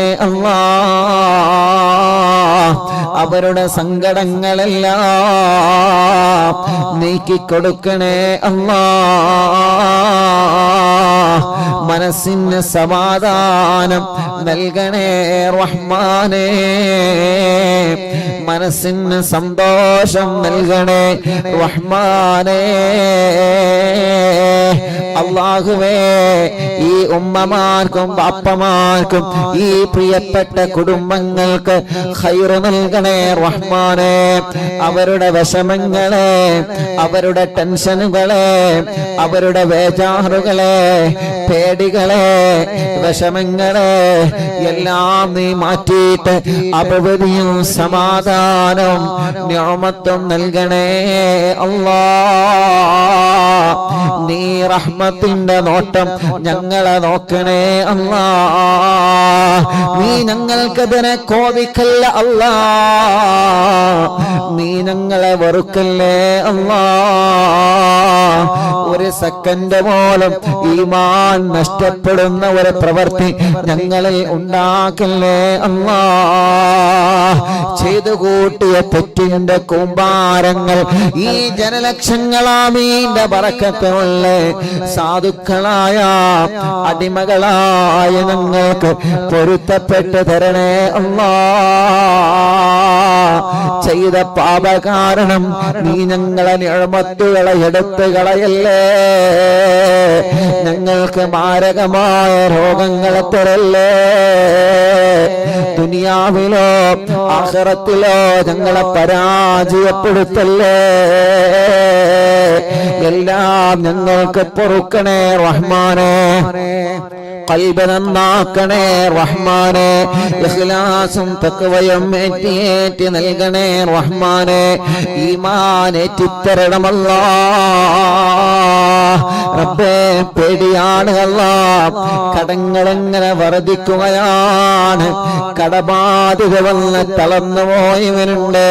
അല്ലാഹ് അവരുടെ സങ്കടങ്ങളെല്ലാം നീക്കിക്കൊടുക്കണേ അല്ലാഹ് മനസ്സിന് സമാധാനം നൽകണേ റഹ്മാനേ മനസ്സിന് സന്തോഷം നൽകണേ റഹ്മാനേ അല്ലാഹുവേ ഈ ഉമ്മമാർക്കും ബാപ്പമാർക്കും ഈ പ്രിയപ്പെട്ട കുടുംബങ്ങൾക്ക് ഖൈർ നൽകണേ റഹ്മാനേ അവരുടെ വിഷമങ്ങളെ അവരുടെ ടെൻഷനുകളെ അവരുടെ വേജാറുകളെ പേടികളെ വിഷമങ്ങളെ എല്ലാം നീ മാറ്റിയിട്ട് അഭിവൃദ്ധിയും സമാധാനവും നിഅമത്തും നൽകണേ അല്ലാഹ് നീ റഹ്മത്തിന്റെ നോട്ടം ഞങ്ങളെ നോക്കണേ അല്ലാഹ് നീ ഞങ്ങൾക്കെതിരെ കോപിക്കല്ല അല്ലാഹ് നീ ഞങ്ങളെ വെറുക്കല്ലേ അല്ലാഹ് ഒരു സെക്കൻഡ് പോലും ഈമാൻ ഈമാൻ നഷ്ടപ്പെടുന്ന ഒരു പ്രവൃത്തി ഞങ്ങളിൽ ഉണ്ടാക്കല്ലേ അല്ലാഹ്. ചെയ്തു കൂട്ടിയ തെറ്റിന്റെ കൂമ്പാരങ്ങൾ ഈ ജനലക്ഷങ്ങളാമീന്റെ ബറക്കത്തുള്ള സാധുക്കളായ അടിമകളായ ഞങ്ങൾക്ക് പൊരുത്തപ്പെട്ട് തരണേ അല്ലാഹ്. ചെയ്ത പാപ കാരണം നീ ഞങ്ങളെ നിഅമത്തുകളെ എടുത്തു കളയല്ലേ. ഞങ്ങൾക്ക് മാരകമായ രോഗങ്ങളെ തരല്ലേ. ദുനിയാവിലോ ആഖിറത്തിലോ ഞങ്ങളെ പരാജയപ്പെടുത്തല്ലേ. എല്ലാം ഞങ്ങൾക്ക് പൊറുക്കണേ റഹ്മാനേ. ഖൽബ് നന്നാക്കണേ റഹ്മാനേ. ഇഖ്ലാസും തഖ്വയും ഏറ്റി നൽകണേ റഹ്മാനേ. ഈമാൻ ഏറ്റിത്തരണം അല്ലാഹ്. റബ്ബേ പേടിയാണ് അല്ലാഹ്. കടങ്ങൾ എങ്ങനെ വർദ്ധിക്കുകയാണ്. കടബാധ്യത വന്ന് തളർന്നു പോയവനുണ്ട്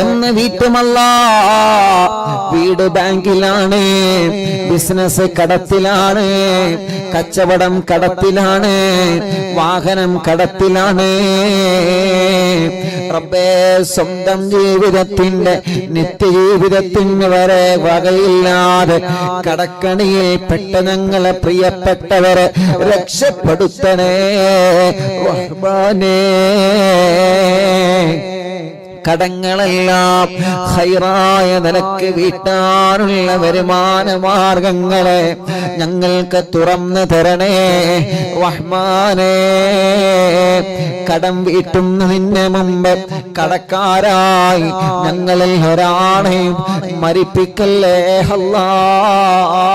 എന്ന് വീട്ടുമല്ലാഹ്. വീട് ബാങ്കിലാണ്, ബിസിനസ് കടത്തിലാണ്, കച്ചവടം കടത്തിലാണ്, വാഹനം കടത്തിലാണ്. റബ്ബേ സ്വന്തം ജീവിതത്തിന്റെ നിത്യജീവിതത്തിന് വരെ വകയില്ലാതെ കടക്കണിയിൽ പെട്ട ഞങ്ങളെ പ്രിയപ്പെട്ടവരെ രക്ഷപ്പെടുത്തണേ റഹ്മാനേ. കടങ്ങളെല്ലാം ഖൈറായ നിലക്ക് വീട്ടാനുള്ള വരുമാന മാർഗങ്ങളെ ഞങ്ങൾക്ക് തുറന്നു തരണേ റഹ്മാനേ. കടം വീട്ടുന്നതിന് മുമ്പ് കടക്കാരായി ഞങ്ങളിൽ ഒരാളെയും മരിപ്പിക്കല്ലേ അല്ലാഹ്.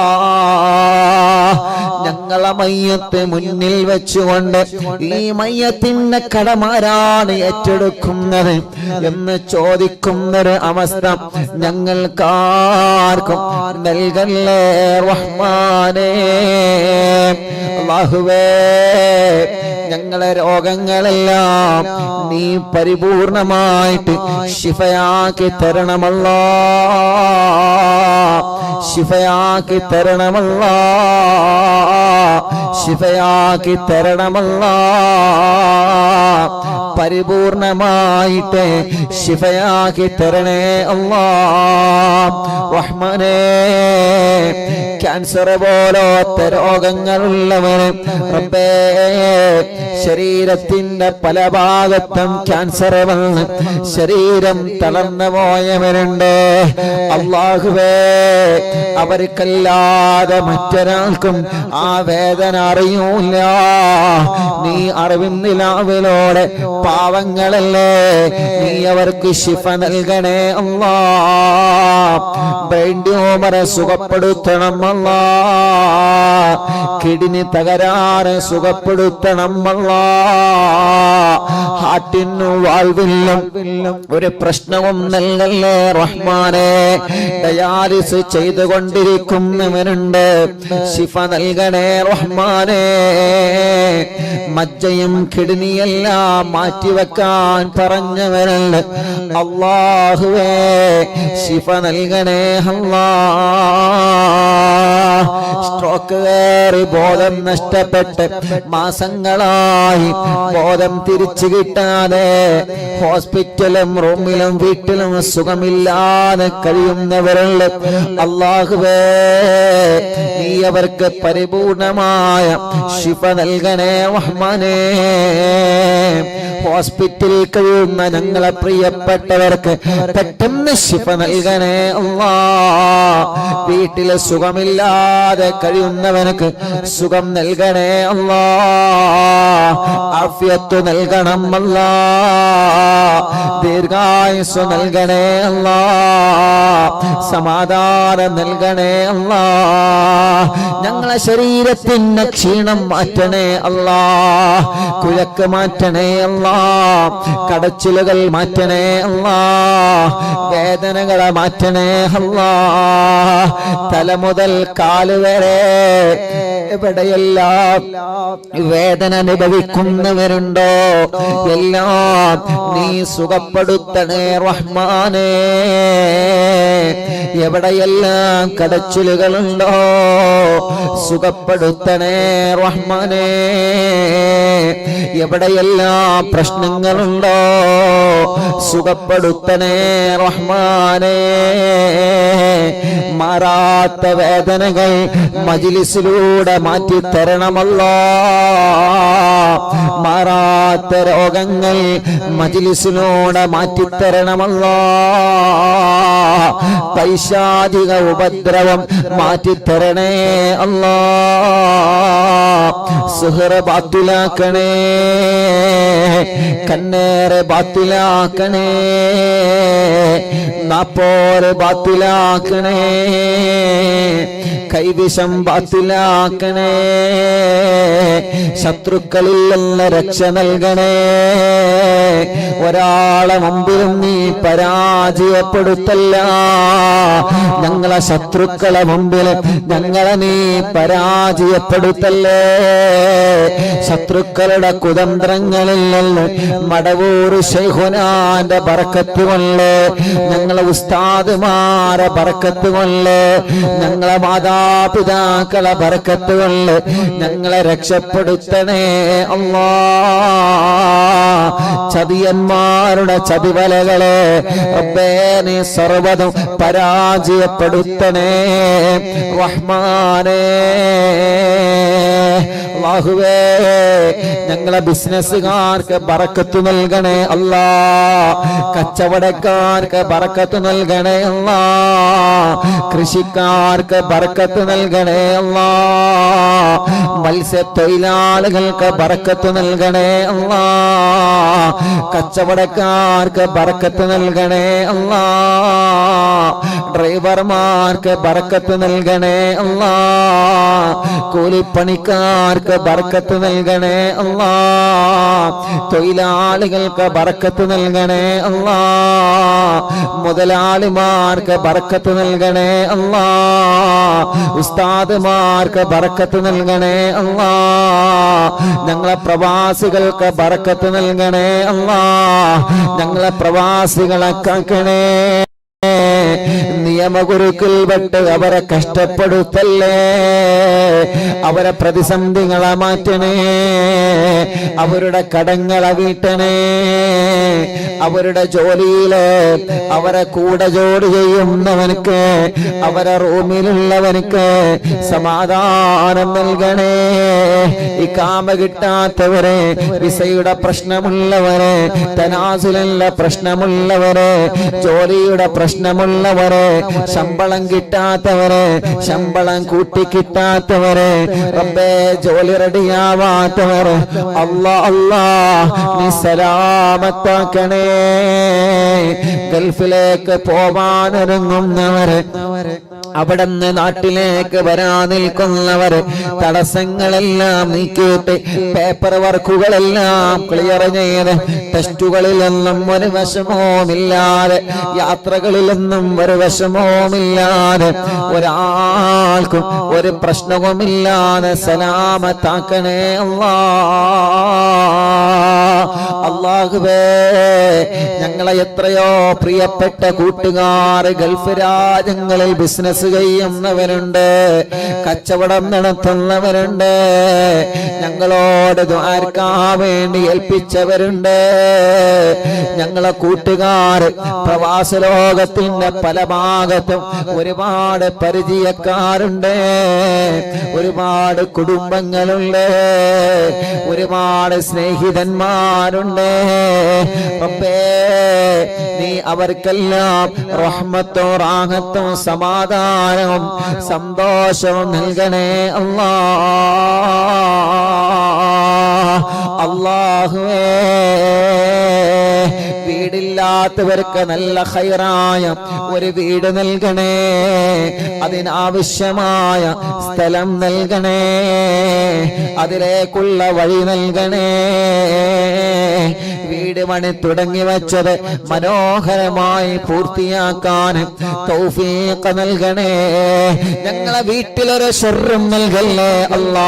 ഞങ്ങളെ മയ്യത്ത് മുന്നിൽ വെച്ചുകൊണ്ട് ഈ മയ്യത്തിന്റെ കടമാരാണ് ഏറ്റെടുക്കുന്നത് എന്ന് ചോദിക്കുന്നൊരു അവസ്ഥ ഞങ്ങൾക്കാർക്കും നൽകല്ലേ റഹ്മാനേ. അല്ലാഹുവേ ഞങ്ങളെ രോഗങ്ങളെല്ലാം നീ പരിപൂർണമായിട്ട് ശിഫയാക്കി തരണമല്ലാഹ്. ശിഫയാക്കി തരണമല്ലാഹ്. ശിഫയാക്കി തരണമല്ലാഹ്. പരിപൂർണമായിട്ട് ശിഫയാക്കി തരണേ അല്ലാഹ് റഹ്മാനേ. ക്യാൻസർ പോലത്തെ രോഗങ്ങളുള്ളവന് റബ്ബേ ശരീരത്തിന്റെ പല ഭാഗത്തും ക്യാൻസർ വന്ന് ശരീരം തളർന്നു പോയവരുണ്ട്. അല്ലാഹുവേ അവർക്കല്ലാതെ മറ്റൊരാൾക്കും ആ വേദന അറിയൂല. നീ അറിവിന്നിലാവിലോടെ പാവങ്ങളല്ലേ നീ അവർക്ക് ശിഫ നൽകണേ അല്ലാഹ്. ബ്രെയിൻ ട്യൂമറെ സുഖപ്പെടുത്തണം അല്ലാഹ്. കിഡ്നി തകരാറ് സുഖപ്പെടുത്തണം അല്ലാഹ്. ഹാർട്ടിനും വാൽവിനും ഒരു പ്രശ്നവും നൽകല്ലേ റഹ്മാനേ. ഡയാലിസ് ചെയ്തുകൊണ്ടിരിക്കുന്നവനുണ്ട്, ശിഫ നൽകണേ റഹ്മാനേ. മജ്ജയും കിഡ്നിയെല്ലാം മാറ്റിവെക്കാൻ പറഞ്ഞവനുണ്ട്, അല്ലാഹുവേ ശിഫ നൽകണേ അല്ലാഹ്. സ്ട്രോക്ക് കയറി ബോധം നഷ്ടപ്പെട്ട് മാസങ്ങളായി ബോധം തിരിച്ചു കിട്ടാതെ ഹോസ്പിറ്റലും റൂമിലും വീട്ടിലും സുഖമില്ലാതെ കഴിയുന്നവരുണ്ട്. അല്ലാഹുവേ നീ അവർക്ക് പരിപൂർണമായ ശിഫ നൽകണേ റഹ്മാനേ. ഹോസ്പിറ്റലിൽ കഴിയുന്ന ഞങ്ങളെ പ്രിയപ്പെട്ടവർക്ക് പെട്ടെന്ന് ശിഫ നൽകണേ അല്ലാഹ്. വീട്ടിൽ സുഖമില്ലാതെ കഴിയുന്നവനക്ക് സുഖം നൽകണേ അല്ലാഹ്. ആഫിയത്ത് നൽകണം അല്ലാഹ്. ദീർഘായുസ്സ് നൽകണേ അല്ലാഹ്. സമാധാനം നൽകണേ അല്ലാഹ്. ഞങ്ങളെ ശരീരത്തിന്റെ ക്ഷീണം മാറ്റണേ അല്ലാഹ്. കുഴക്ക് മാറ്റണേ അല്ലാഹ്. കടച്ചിലുകൾ മാറ്റണേ അല്ലാ, വേദനകളെ മാറ്റണേ അല്ലാ. തല മുതൽ കാല് വരെ എവിടെയെല്ലാം വേദന അനുഭവിക്കുന്നവരുണ്ടോ എല്ലാം നീ സുഖപ്പെടുത്തണേ റഹ്മാനേ. എവിടെയെല്ലാം കടച്ചിലുകളുണ്ടോ സുഖപ്പെടുത്തണേ റഹ്മാനേ. എവിടെയെല്ലാം പ്രശ്നങ്ങളുണ്ടോ സുഖപ്പെടുത്തണേ റഹ്മാനേ. മാറാത്ത വേദനകൾ മജ്‌ലിസിലൂടെ മാറ്റിത്തരണമല്ലോ. മാറാത്ത രോഗങ്ങൾ മജ്‌ലിസിലൂടെ മാറ്റിത്തരണമല്ലോ. പൈശാചിക ഉപദ്രവം മാറ്റിത്തരണേ അല്ലാ. സുഹറ ബാത്തിലാക്കണേ, കണ്ണേറെ ബാത്തിലാക്കണേ, നാപ്പോരെ ബാത്തിലാക്കണേ, കൈവിഷം ബാത്തിലാക്കണേ. ശത്രുക്കളിൽ നിന്ന് രക്ഷ നൽകണേ. ഒരാളെ മുമ്പിലും നീ പരാജയപ്പെടുത്തല്ല. ഞങ്ങളെ ശത്രുക്കളെ മുമ്പിൽ ഞങ്ങളെ നീ പരാജയപ്പെടുത്തല്ലേ. ശത്രുക്കളുടെ കുതന്ത്രങ്ങളിൽ നിന്ന് മടവൂർ ശൈഖുനാന്റെ ബറക്കത്ത് കൊണ്ട്, ഞങ്ങളെ ഉസ്താദുമാരെ ബറക്കത്ത് കൊണ്ട്, ഞങ്ങളെ മാതാപിതാക്കളെ ബറക്കത്ത് കൊണ്ട് ഞങ്ങളെ രക്ഷപ്പെടുത്തണേ അല്ലാ. ചതിയന്മാരുടെ ചതിവലകളെ റബ്ബേ നീ സർവ്വതും പരാജയപ്പെടുത്തണേ റഹ്മാനേ. അല്ലാഹുവേ ഞങ്ങളെ ബിസിനസ്സുകാർക്ക് ബറക്കത്ത് നൽകണേ അല്ലാ. കച്ചവടക്കാർക്ക് ബറക്കത്ത് നൽകണേ അല്ലാ. കൃഷിക്കാർക്ക് ബറക്കത്ത് നൽകണേ അല്ലാ. മത്സ്യത്തൊഴിലാളികൾക്ക് ബറക്കത്ത് നൽകണേ അല്ലാ. കച്ചവടക്കാർക്ക് ബറക്കത്ത് നൽകണേ അല്ലാ. ഡ്രൈവർമാർക്ക് ബറക്കത്ത് നൽകണേ അല്ലാ. കൂലിപ്പണിക്കാർക്ക് ബറക്കത്ത് നൽകണേ അല്ലാ. തൊഴിലാളികൾക്ക് ബറക്കത്ത് നൽകണേ അല്ലാ. മുതലാളിമാർക്ക് ബറക്കത്ത് നൽകണേ അല്ലാ. ഉസ്താദുമാർക്ക് ബറക്കത്ത് നൽകണേ അല്ലാ. ഞങ്ങളെ പ്രവാസികൾക്ക് ബറക്കത്ത് നൽകണേ അല്ലാ. ഞങ്ങളെ പ്രവാസികളെ കാക്കണേ. നിയമഗുരുക്കൾ പെട്ട് അവരെ കഷ്ടപ്പെടുത്തല്ലേ. അവരെ പ്രതിസന്ധികളെ മാറ്റണേ. അവരുടെ കടങ്ങളെ വീട്ടണേ. അവരുടെ ജോലിയില് അവരെ കൂടെ ജോലി ചെയ്യുന്നവനക്ക്, അവരെ റൂമിലുള്ളവനക്ക് സമാധാനം നൽകണേ. ഇഖാമ കിട്ടാത്തവരെ, വിസയുടെ പ്രശ്നമുള്ളവരെ, തനാസുലുള്ള പ്രശ്നമുള്ളവരെ, ജോലിയുടെ പ്രശ്നമുള്ളവരെ, ശമ്പളം കിട്ടാത്തവരെ, ശമ്പളം കൂട്ടി കിട്ടാത്തവരെ, റബ്ബേ ജോലി റെഡിയാവാത്തവരെ അല്ലാ അല്ലാ നീ സലാമത്താക്കണേ. ഗൾഫിലേക്ക് പോവാനൊരുങ്ങുന്നവരെ, അവിടുന്ന് നാട്ടിലേക്ക് വരാൻ നിൽക്കുന്നവര് തടസ്സങ്ങളെല്ലാം നീക്കിയിട്ട് പേപ്പർ വർക്കുകളെല്ലാം ക്ലിയർ ചെയ്ത് ടെസ്റ്റുകളിലൊന്നും ഒരു വിഷമവുമില്ലാതെ, യാത്രകളിലൊന്നും ഒരു വിഷമവുമില്ലാതെ, ഒരാൾക്കും ഒരു പ്രശ്നവുമില്ലാതെ സലാമത്താക്കണേ അല്ലാ. അല്ലാഹുവേ ഞങ്ങളെ എത്രയോ പ്രിയപ്പെട്ട കൂട്ടുകാർ ഗൾഫ് രാജ്യങ്ങളിൽ ബിസിനസ് ചെയ്യുന്നവരുണ്ട്, കച്ചവടം നടത്തുന്നവരുണ്ട്, ഞങ്ങളോട് ദുആർക്കാൻ വേണ്ടി ഏൽപ്പിച്ചവരുണ്ട്. ഞങ്ങളെ കൂട്ടുകാർ പ്രവാസ ലോകത്തിന്റെ പല ഭാഗത്തും ഒരുപാട് പരിചയക്കാരുണ്ട്, ഒരുപാട് കുടുംബങ്ങളുണ്ട്, ഒരുപാട് സ്നേഹിതന്മാരുണ്ട്. റബ്ബേ നീ അവർക്കെല്ലാം റഹ്മത്തും റാഹത്തും സമാധാനവും സന്തോഷവും നൽകണേ അല്ലാ. അല്ലാഹുവേ വീടില്ലാത്തവർക്ക് നല്ല ഖൈറായ ഒരു വീട് നൽകണേ. അതിനാവശ്യമായ സ്ഥലം നൽകണേ. അതിലേക്കുള്ള വഴി നൽകണേ. വീട് പണി തുടങ്ങി വെച്ചത് മനോഹരമായി പൂർത്തിയാക്കാൻ തൗഫീഖ് നൽകണേ. ഞങ്ങളെ വീട്ടിലൊരു ശർറും നൽകല്ലേ അല്ലാ.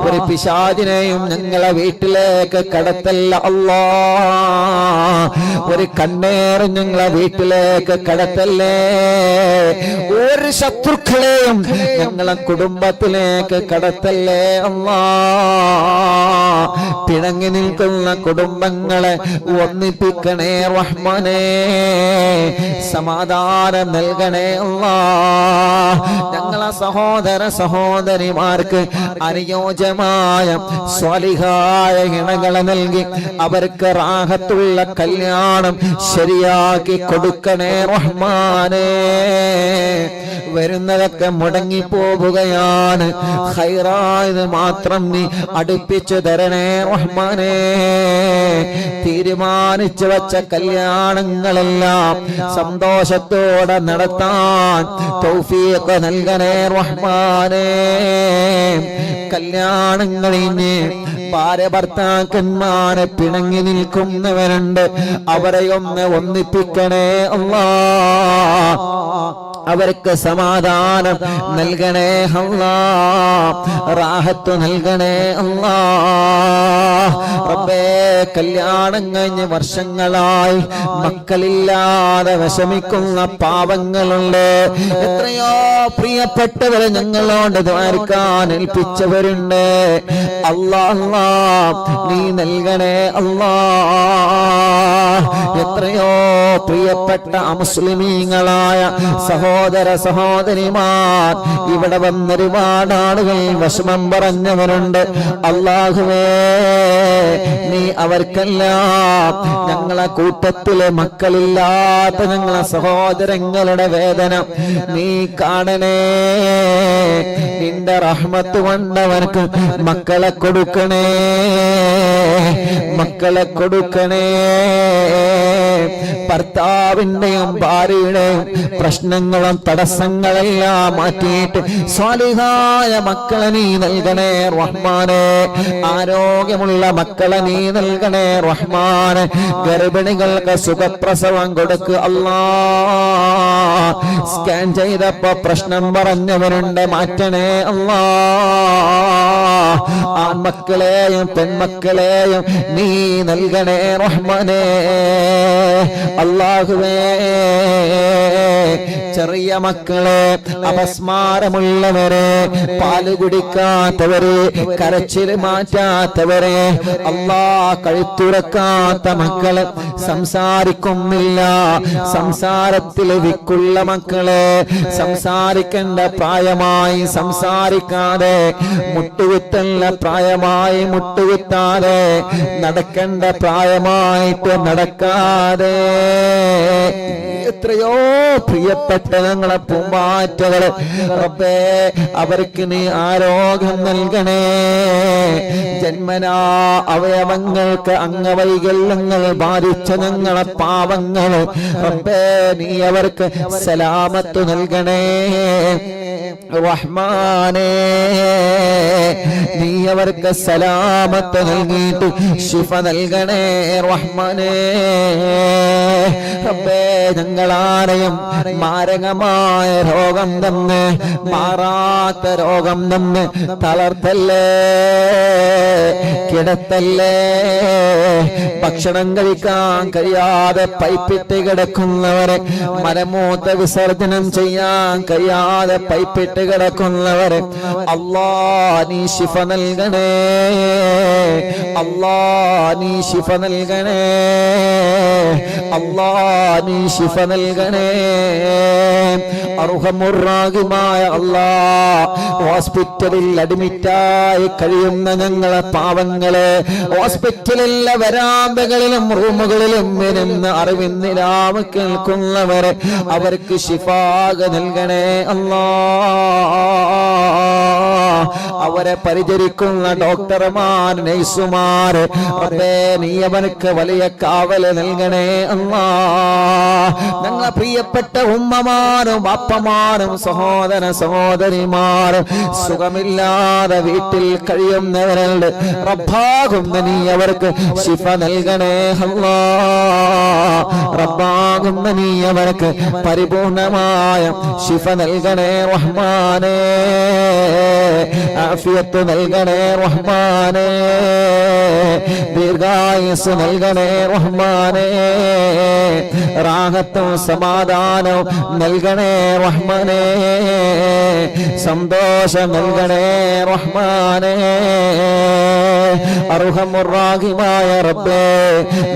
ഒരു പിശാചിനെയും ഞങ്ങളെ വീട്ടിലേക്ക് കടത്തല്ല അല്ലാ. ഒരു കണ്ണേറും ഞങ്ങളെ വീട്ടിലേക്ക് കടത്തല്ലേ. ഒരു ശത്രുക്കളെയും ഞങ്ങളെ കുടുംബത്തിലേക്ക് കടത്തല്ലേ അല്ലാ. പിണങ്ങി നിൽക്കുന്ന കുടുംബങ്ങളെ ഒന്നിപ്പിക്കണേ റഹ്മാനേ. സമാധാനം നൽകണേ അല്ലാ. ഞങ്ങളെ സഹോദര സഹോദരിമാർക്ക് അനുയോജ്യമായ സ്വാലിഹായ ഇണകളെ നൽകി അവർക്ക് റാഹത്തുള്ള കല്യാണം ശരിയാക്കി കൊടുക്കണേ റഹ്മാനേ. വരുന്നതൊക്കെ മുടങ്ങിപ്പോവുകയാണ്. ഖൈറായത് മാത്രം നീ അടുപ്പിച്ചു തരണേ റഹ്മാനേ. തീരുമാനിച്ചു വച്ച കല്യാണങ്ങളെല്ലാം സന്തോഷത്തോടെ നടത്താൻ തൗഫീഖ് നൽകണേ റഹ്മാനേ. കല്യാണങ്ങളിന് ഭാര്യ ഭർത്താക്കന്മാരെ പിണങ്ങി നിൽക്കുന്നവരുണ്ട്. അവരെയൊന്ന് ഒന്നിപ്പിക്കണേ അല്ലാഹ്. അവർക്ക് സമാധാനം നൽകണേ അല്ലാഹ്. റാഹത്ത് നൽകണേ അല്ലാഹ്. റബ്ബേ, കല്യാണം കഴിഞ്ഞ് വർഷങ്ങളായി മക്കളില്ലാതെ വിഷമിക്കുന്ന പാവങ്ങളുണ്ട്. എത്രയോ പ്രിയപ്പെട്ടവരെ ഞങ്ങളോട് ദ്വാരക്കാൻ ഏൽപ്പിച്ചവരുണ്ട്. അല്ലാഹ് നീ നൽകണേ അല്ലാഹ്. എത്രയോ പ്രിയപ്പെട്ട അമുസ്ലിമീങ്ങളായ സഹോദര സഹോദരിമാർ ഇവിടെ വന്നൊരുപാട് ആളുകൾ വിഷമം പറഞ്ഞവരുണ്ട്. അല്ലാഹുവേ, നീ അവർക്കെല്ലാം ഞങ്ങളെ കൂട്ടത്തിലെ മക്കളില്ലാത്ത ഞങ്ങളെ സഹോദരങ്ങളുടെ വേദന നീ കാണണേ. നിന്റെ റഹ്മത്ത് കൊണ്ടവർക്ക് മക്കളെ കൊടുക്കണേ, മക്കളെ കൊടുക്കണേ. ഭർത്താവിന്റെയും ഭാര്യയുടെയും പ്രശ്നങ്ങളും തടസ്സങ്ങളെല്ലാം മാറ്റിയിട്ട് സ്വാലിഹായ മക്കളെ നീ നൽകണേ റഹ്മാനെ. ആരോഗ്യമുള്ള മക്കളെ നീ നൽകണേ റഹ്മാനെ. ഗർഭിണികൾക്ക് സുഖപ്രസവം കൊടുക്കുക അല്ലാഹ്. സ്കാൻ ചെയ്തപ്പോ പ്രശ്നം പറഞ്ഞവരുണ്ട്, മാറ്റണേ അല്ലാഹ്. ആൺമക്കളെയും പെൺമക്കളെയും നീ നൽകണേ റഹ്മാനെ. അല്ലാഹുവേ, ചെറിയ മക്കളെ, അപസ്മാരമുള്ളവരെ, പാല് കുടിക്കാത്തവരെ, കരച്ചിൽ മാറ്റാത്തവരെ, കഴുത്തുറക്കാത്ത മക്കളെ, സംസാരിക്കുന്നില്ല, സംസാരത്തിൽ വിക്കുള്ള മക്കളെ, സംസാരിക്കേണ്ട പ്രായമായി സംസാരിക്കാതെ, മുട്ടുകുത്തല്ല പ്രായമായി മുട്ടുകുത്താതെ, നടക്കേണ്ട പ്രായമായിട്ട് നടക്കാതെ, എത്രയോ പ്രിയപ്പെട്ട ഞങ്ങളെ പൂമ്പാറ്റകള് റബ്ബേ, അവർക്ക് നീ ആരോഗ്യം നൽകണേ. ജന്മനാ അവയവങ്ങൾക്ക് അംഗവൈകല്യങ്ങൾ ബാധിച്ച ഞങ്ങളെ പാവങ്ങള് റബ്ബേ, നീ അവർക്ക് സലാമത്ത് നൽകണേ റഹ്മാനേ. നീ അവർക്ക് സലാമത്ത് നൽകിയിട്ട് ശിഫ നൽകണേ റഹ്മാനേ. റബ്ബേ, ഞങ്ങളാരെയും മാരകമായ രോഗം തന്ന്, മാറാത്ത രോഗം തന്ന് തളർത്തല്ലേ, കിടത്തല്ലേ. ഭക്ഷണം കഴിക്കാൻ കഴിയാതെ പൈപ്പിട്ട് കിടക്കുന്നവരെ, മലമൂത്ര വിസർജനം ചെയ്യാൻ കഴിയാതെ പൈപ്പിട്ട് കിടക്കുന്നവരെ അല്ലാ നീ ശിഫ നൽകണേ. അല്ലാ നീ ശിഫ നൽകണേ. അല്ലാ നീ ശിഫ നൽകണേ. അർഹമുർറാഹിമായ അല്ലാ, ഹോസ്പിറ്റലിൽ അഡ്മിറ്റായി കഴിയുന്ന ഞങ്ങളെ പാവങ്ങളെ, ഹോസ്പിറ്റലിലെ വരാന്തകളിലും റൂമുകളിലും വരുന്ന അറിവിന്നിലാവ് കേൾക്കുന്നവരെ അവർക്ക് ശിഫാ നൽകണേ അല്ലാ. അവരെ പരിചരിക്കുന്ന ഡോക്ടർമാർ, നഴ്സുമാർ, റബ്ബേ നീ അവർക്ക് വലിയ കാവല് നൽകണേ അല്ലാ. ഞങ്ങളെ പ്രിയപ്പെട്ട ഉമ്മമാരും അപ്പമാരും സഹോദര സഹോദരിമാരും സുഖമില്ലാതെ വീട്ടിൽ കഴിയുന്നവരുണ്ട്. റബ്ബാകുന്ന നീ അവർക്ക് ശിഫ നൽകണേ അല്ലാ. റബ്ബാകുന്ന നീ അവർക്ക് പരിപൂർണമായ ശിഫ നൽകണേ റഹ്മാനേ. ആഫിയത്ത് നൽകണേ റഹ്മാനേ. ദീർഘായുസ് നൽകണേ റഹ്മാനേ. റാഹത്തും സമാധാനവും നൽകണേ റഹ്മാനേ. സന്തോഷം നൽകണേ റഹ്മാനേ. അർഹമുർ റഹീമായ റബ്ബേ,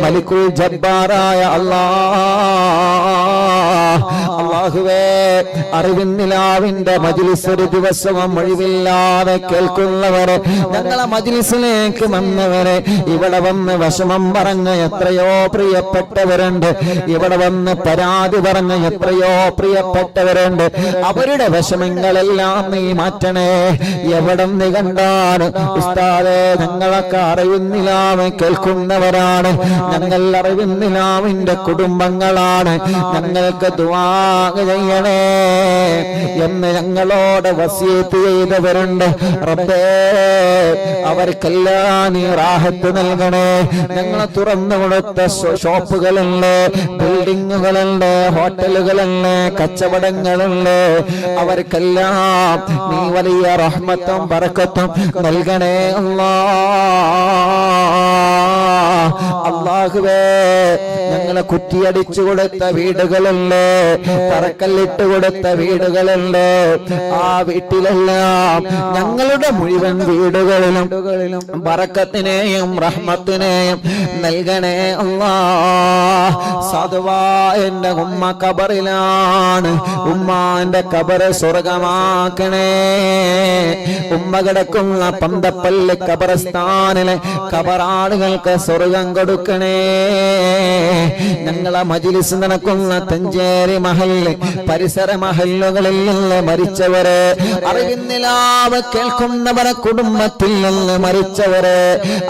മലിക്കുൽ ജബ്ബാറായ അല്ലാഹുവേ, അറിവിന്നിലാവിന്റെ മജ്ലിസ് ഒരു ദിവസവും ഒഴിവില്ലാതെ കേൾക്കുന്നവരെ, ഞങ്ങളെ മജ്ലിസിലേക്ക് വന്നവരെ, ഇവിടെ വന്ന് വിഷമം പറഞ്ഞ എത്രയോ പ്രിയപ്പെട്ടവരുണ്ട്, ഇവിടെ വന്ന് പരാതി പറഞ്ഞ എത്രയോ പ്രിയപ്പെട്ടവരുണ്ട്. അവരുടെ വിഷമങ്ങളെല്ലാം നീ മാറ്റണേ. എവിടെ നീ കണ്ടാണ് ഉസ്താദേ, ഞങ്ങളൊക്കെ അറിവിന്നിലാവ് കേൾക്കുന്നവരാണ്, ഞങ്ങൾ അറിവിന്നിലാവിന്റെ കുടുംബങ്ങളാണ്, ഞങ്ങൾക്ക് ദുആ ചെയ്യണേ എന്ന് ഞങ്ങളോട് വസിയത്ത് ചെയ്തവരുണ്ട്. റബ്ബേ, അവർക്കെല്ലാം നീ റാഹത്ത് നൽകണേ. ഞങ്ങൾ തുറന്നു കൊടുത്ത ഷോപ്പുകളുണ്ട്, ബിൽഡിങ്ങുകളുണ്ട്, ഹോട്ടലുകളുണ്ട്, കച്ചവടങ്ങളുണ്ട്, അവർക്കെല്ലാം നീ വലിയ റഹ്മത്തും ബറക്കത്തും നൽകണേ അല്ലാഹുവേ. ഞങ്ങളെ കുറ്റിയടിച്ചു കൊടുത്ത വീടുകളുണ്ട്, തറക്കല്ലിട്ട് കൊടുത്ത വീടുകളുണ്ട്, ആ വീട്ടിലെല്ലാം ഞങ്ങളുടെ മുഴുവൻ വീടുകളിലും ബറക്കത്തിനെയും റഹ്മത്തിനെയും നൽകണേ അല്ലാഹ്. സാധുവായ എന്റെ ഉമ്മ ഖബറിലാണ്, ഉമ്മാന്റെ ഖബർ സ്വർഗമാക്കണേ. ഉമ്മ കിടക്കുന്ന പന്തപ്പള്ളി ഖബർസ്ഥാനിലെ ഖബറാളുകൾക്ക് സ്വർഗം കൊടുക്കണേ. ഞങ്ങളെ മജ്ലിസ് നടക്കുന്ന തഞ്ചേരി മഹല്ല് പരിസര മഹല്ലുകളിൽ നിന്ന് മരിച്ചവരെ, അറിവിന്നിലാവ് കേൾക്കുന്നവരെ കുടുംബത്തിൽ നിന്ന് മരിച്ചവരെ,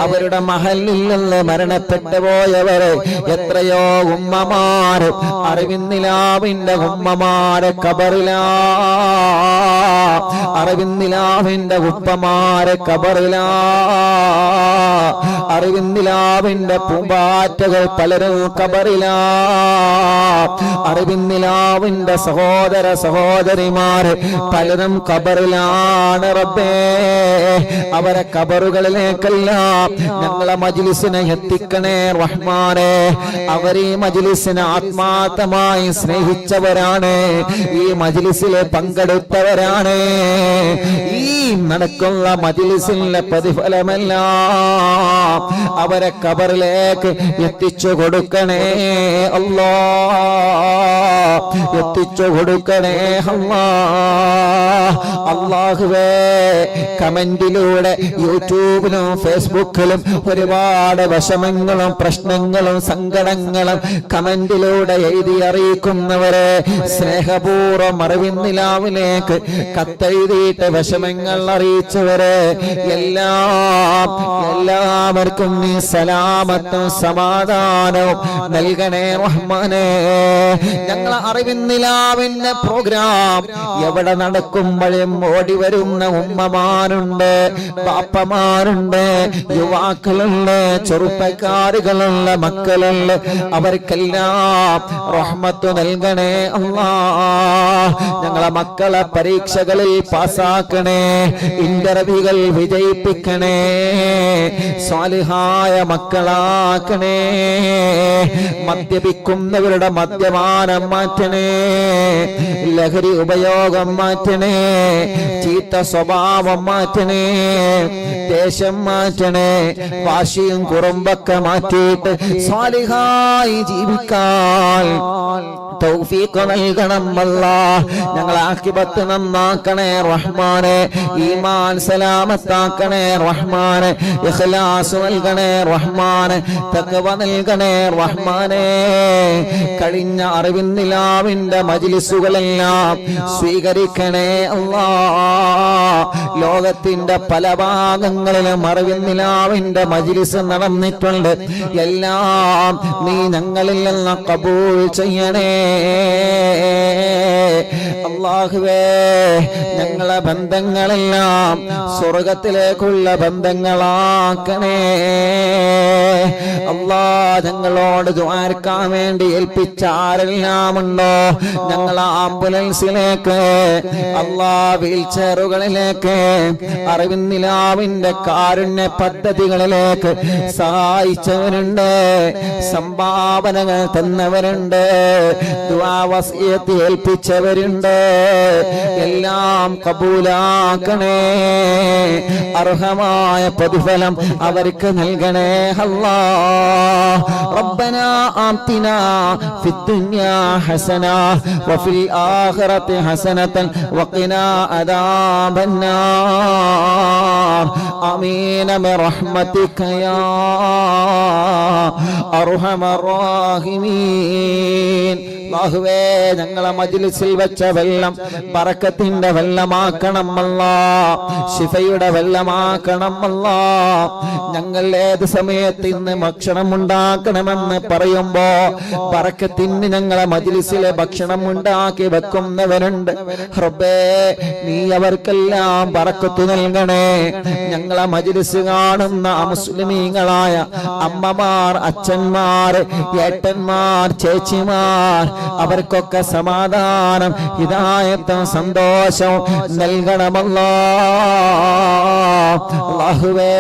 അവരുടെ മഹല്ലിൽ നിന്ന് മരണപ്പെട്ടു പോയവരെ, എത്രയോ ഉമ്മമാര് അറിവിന്നിലാവിന്റെ ഉമ്മമാരെ ഖബറിലാ, അറിവിന്നിലാവിന്റെ ഉപ്പമാരെ ഖബറിലാ, അറിവിന്നിലാവിന്റെ പൂമ്പാറ്റകൾ പലരും ഖബറിലാ, അറിവിന്നിലാവിന്റെ സഹോദര സഹോദരിമാര് പലരും ഖബറിലാണ്. റബ്ബേ, അവരെ ഖബറുകളിലേക്കെല്ലാം ഞങ്ങളെ മജ്ലിസിനെ എത്തിക്കണേ റഹ്മാനേ. അവർ ഈ മജ്ലിസിനെ ആത്മാർത്ഥമായി സ്നേഹിച്ചവരാണ്, ഈ മജ്ലിസിൽ പങ്കെടുത്തവരാണ്. ഈ നടക്കുന്ന മജ്ലിസിന്റെ പ്രതിഫലമെല്ലാം അവരെ ഖബറിലേക്ക് എത്തിച്ചു കൊടുക്കണേ അല്ലാഹ്, എത്തിച്ചു കൊടുക്കണേ അല്ലാഹുവേ. കമന്റിലൂടെ യൂട്യൂബിലും ഫേസ്ബുക്കിലും ഒരുപാട് വിഷമങ്ങളും പ്രശ്നങ്ങളും സങ്കടങ്ങളും കമന്റിലൂടെ എഴുതി അറിയിക്കുന്നവരെ, സ്നേഹപൂർവ്വം അറിവിന്നിലാവിലേക്ക് കത്തെഴുതിയിട്ട് വിഷമങ്ങൾ അറിയിച്ചവരെ എല്ലാവർക്കും നീ സലാമത്തും സമാധാനവും നൽകണേ റഹ്മാനേ. ഞങ്ങൾ അറിവിന്നിലാവിന്റെ പ്രോഗ്രാം എവിടെ നടക്കുമ്പോഴും ഓടി വരുന്ന ഉമ്മമാരുണ്ട്, ബാപ്പമാരുണ്ട്, യുവാക്കളുണ്ട്, ചെറുപ്പക്കാരുകളുണ്ട്, മക്കളുണ്ട്, അവർക്കെല്ലാം റഹ്മത്ത് നൽകണേ അല്ലാഹ്. ഞങ്ങളെ മക്കളെ പരീക്ഷകളിൽ പാസ്സാക്കണേ, ഇന്റർവ്യൂകൾ വിജയിപ്പിക്കണേ, സ്വാലിഹായ മക്കളാക്കണേ. മദ്യപിക്കുന്നവരുടെ മദ്യപാനം മാറ്റണേ, ലഹരി ഉപയോഗം മാറ്റണേ, ചീത്ത സ്വഭാവം മാറ്റണേ, ദേശം മാറ്റണേ, വാശിയും കുറുമ്പൊക്കെ മാറ്റിയിട്ട് സ്വാലിഹായി ജീവിക്കാൻ തൗഫീഖ് നൽകണം അല്ലാഹ്. ഞങ്ങളെ ആഖിബത്ത് നന്നാക്കണേ റഹ്മാനെ, ഈമാൻ സലാമത്താക്കണേ റഹ്മാനെ, ഇഖ്ലാസ് നൽകണേ റഹ്മാനെ, തഖ്വ നൽകണേ റഹ്മാനെ. കഴിഞ്ഞ അറിവിൻ നിലാവിന്റെ മജ്ലിസുകളെല്ലാം സ്വീകരിക്കണേ അല്ലാഹ്. ലോകത്തിന്റെ പല ഭാഗങ്ങളിലും അറിവിൻ നിലാവിന്റെ മജ്ലിസ് നടന്നിട്ടുണ്ട്. എല്ലാം നീ ഞങ്ങളിൽ നിന്ന് ഖബൂൽ ചെയ്യണേ അല്ലാഹുവേ. ഞങ്ങളെ ബന്ധങ്ങളെല്ലാം സ്വർഗത്തിലേക്കുള്ള ബന്ധങ്ങളാക്കണേ അല്ലാഹ്. ഞങ്ങളോട് ദുആർക്കാൻ വേണ്ടി ഏൽപ്പിച്ച ആരെല്ലാം ഉണ്ടോ ഞങ്ങളെ ആംബുലൻസിലേക്ക്, അല്ലാഹ് വീൽചെയറുകളിലേക്ക്, അറിവിൻ നിലാവിന്റെ കാരുണ്യ പദ്ധതികളിലേക്ക് സഹായിച്ചവരുണ്ട്, സംഭാവനകൾ തന്നവരുണ്ട്, ദുആ വസിയത്ത് ഏൽപ്പിച്ചവരുണ്ട്. എല്ലാം കബൂലാക്കണേ. അർഹമായ പ്രതിഫലം അവർക്ക് നൽകണേ അല്ലാഹ്. റബ്ബനാ ആതിനാ ഫിദ്ദുനിയാ ഹസന വഫിൽ ആഖിറതി ഹസനതൻ വഖിനാ അദാബന്നാർ. ആമീൻ ബിറഹ്മതിക യാ അർഹമർ റഹീമീൻ. അല്ലാഹുവേ, ഞങ്ങളെ മജ്ലിസിൽ വെച്ച വെള്ളം ബറക്കത്തിന്റെ വെള്ളമാക്കണം അല്ലാഹ്, ശിഫയുടെ വെള്ളമാക്കണം അല്ലാഹ്. ഞങ്ങൾ ഏത് സമയത്ത് ഇന്ന് ഭക്ഷണം ഉണ്ടാക്കണമെന്ന് പറയുമ്പോ ബറക്കത്തിന് ഞങ്ങളെ മജ്ലിസിലെ ഭക്ഷണം ഉണ്ടാക്കി വെക്കുന്നവരുണ്ട്. റബ്ബേ, നീ അവർക്കെല്ലാം ബറക്കത്ത് നൽകണേ. ഞങ്ങളെ മജ്ലിസ് കാണുന്ന മുസ്ലിമീങ്ങളായ അമ്മമാർ, അച്ഛന്മാർ, ഏട്ടന്മാർ, ചേച്ചിമാർ, അവർക്കൊക്കെ സമാധാനം, ഹിദായത്തും സന്തോഷവും നൽകണമല്ലാഹ്. അല്ലാഹുവേ,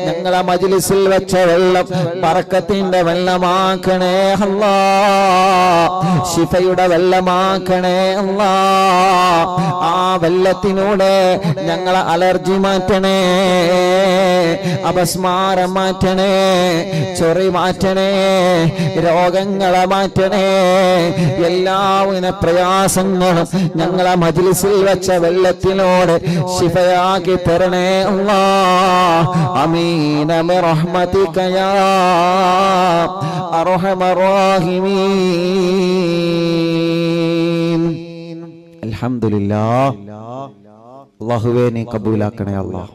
ഞങ്ങളെ മജ്ലിസിൽ വെച്ച വെള്ളം ബറക്കത്തിന്റെ വെള്ളമാക്കണേ അല്ലാഹ്, ശിഫയുടെ വെള്ളമാക്കണേ അല്ലാഹ്. ആ വെള്ളത്തിലൂടെ ഞങ്ങളെ അലർജി മാറ്റണേ, അപസ്മാരം മാറ്റണേ, ചൊറി മാറ്റണേ, രോഗങ്ങളെ മാറ്റണേ. എല്ലാവിധ പ്രയാസങ്ങളും ഞങ്ങളെ മജ്ലിസിൽ വെച്ച വെള്ളത്തിനോട് ശിഫയാക്കി തരണേ അല്ലാഹ്. ആമീൻ ബിറഹ്മതിക യാ അർഹമർ റഹീമീൻ. അൽഹംദുലില്ലാഹ്. അല്ലാഹുവേ, നീ കബൂലാക്കണേ അല്ലാഹ്.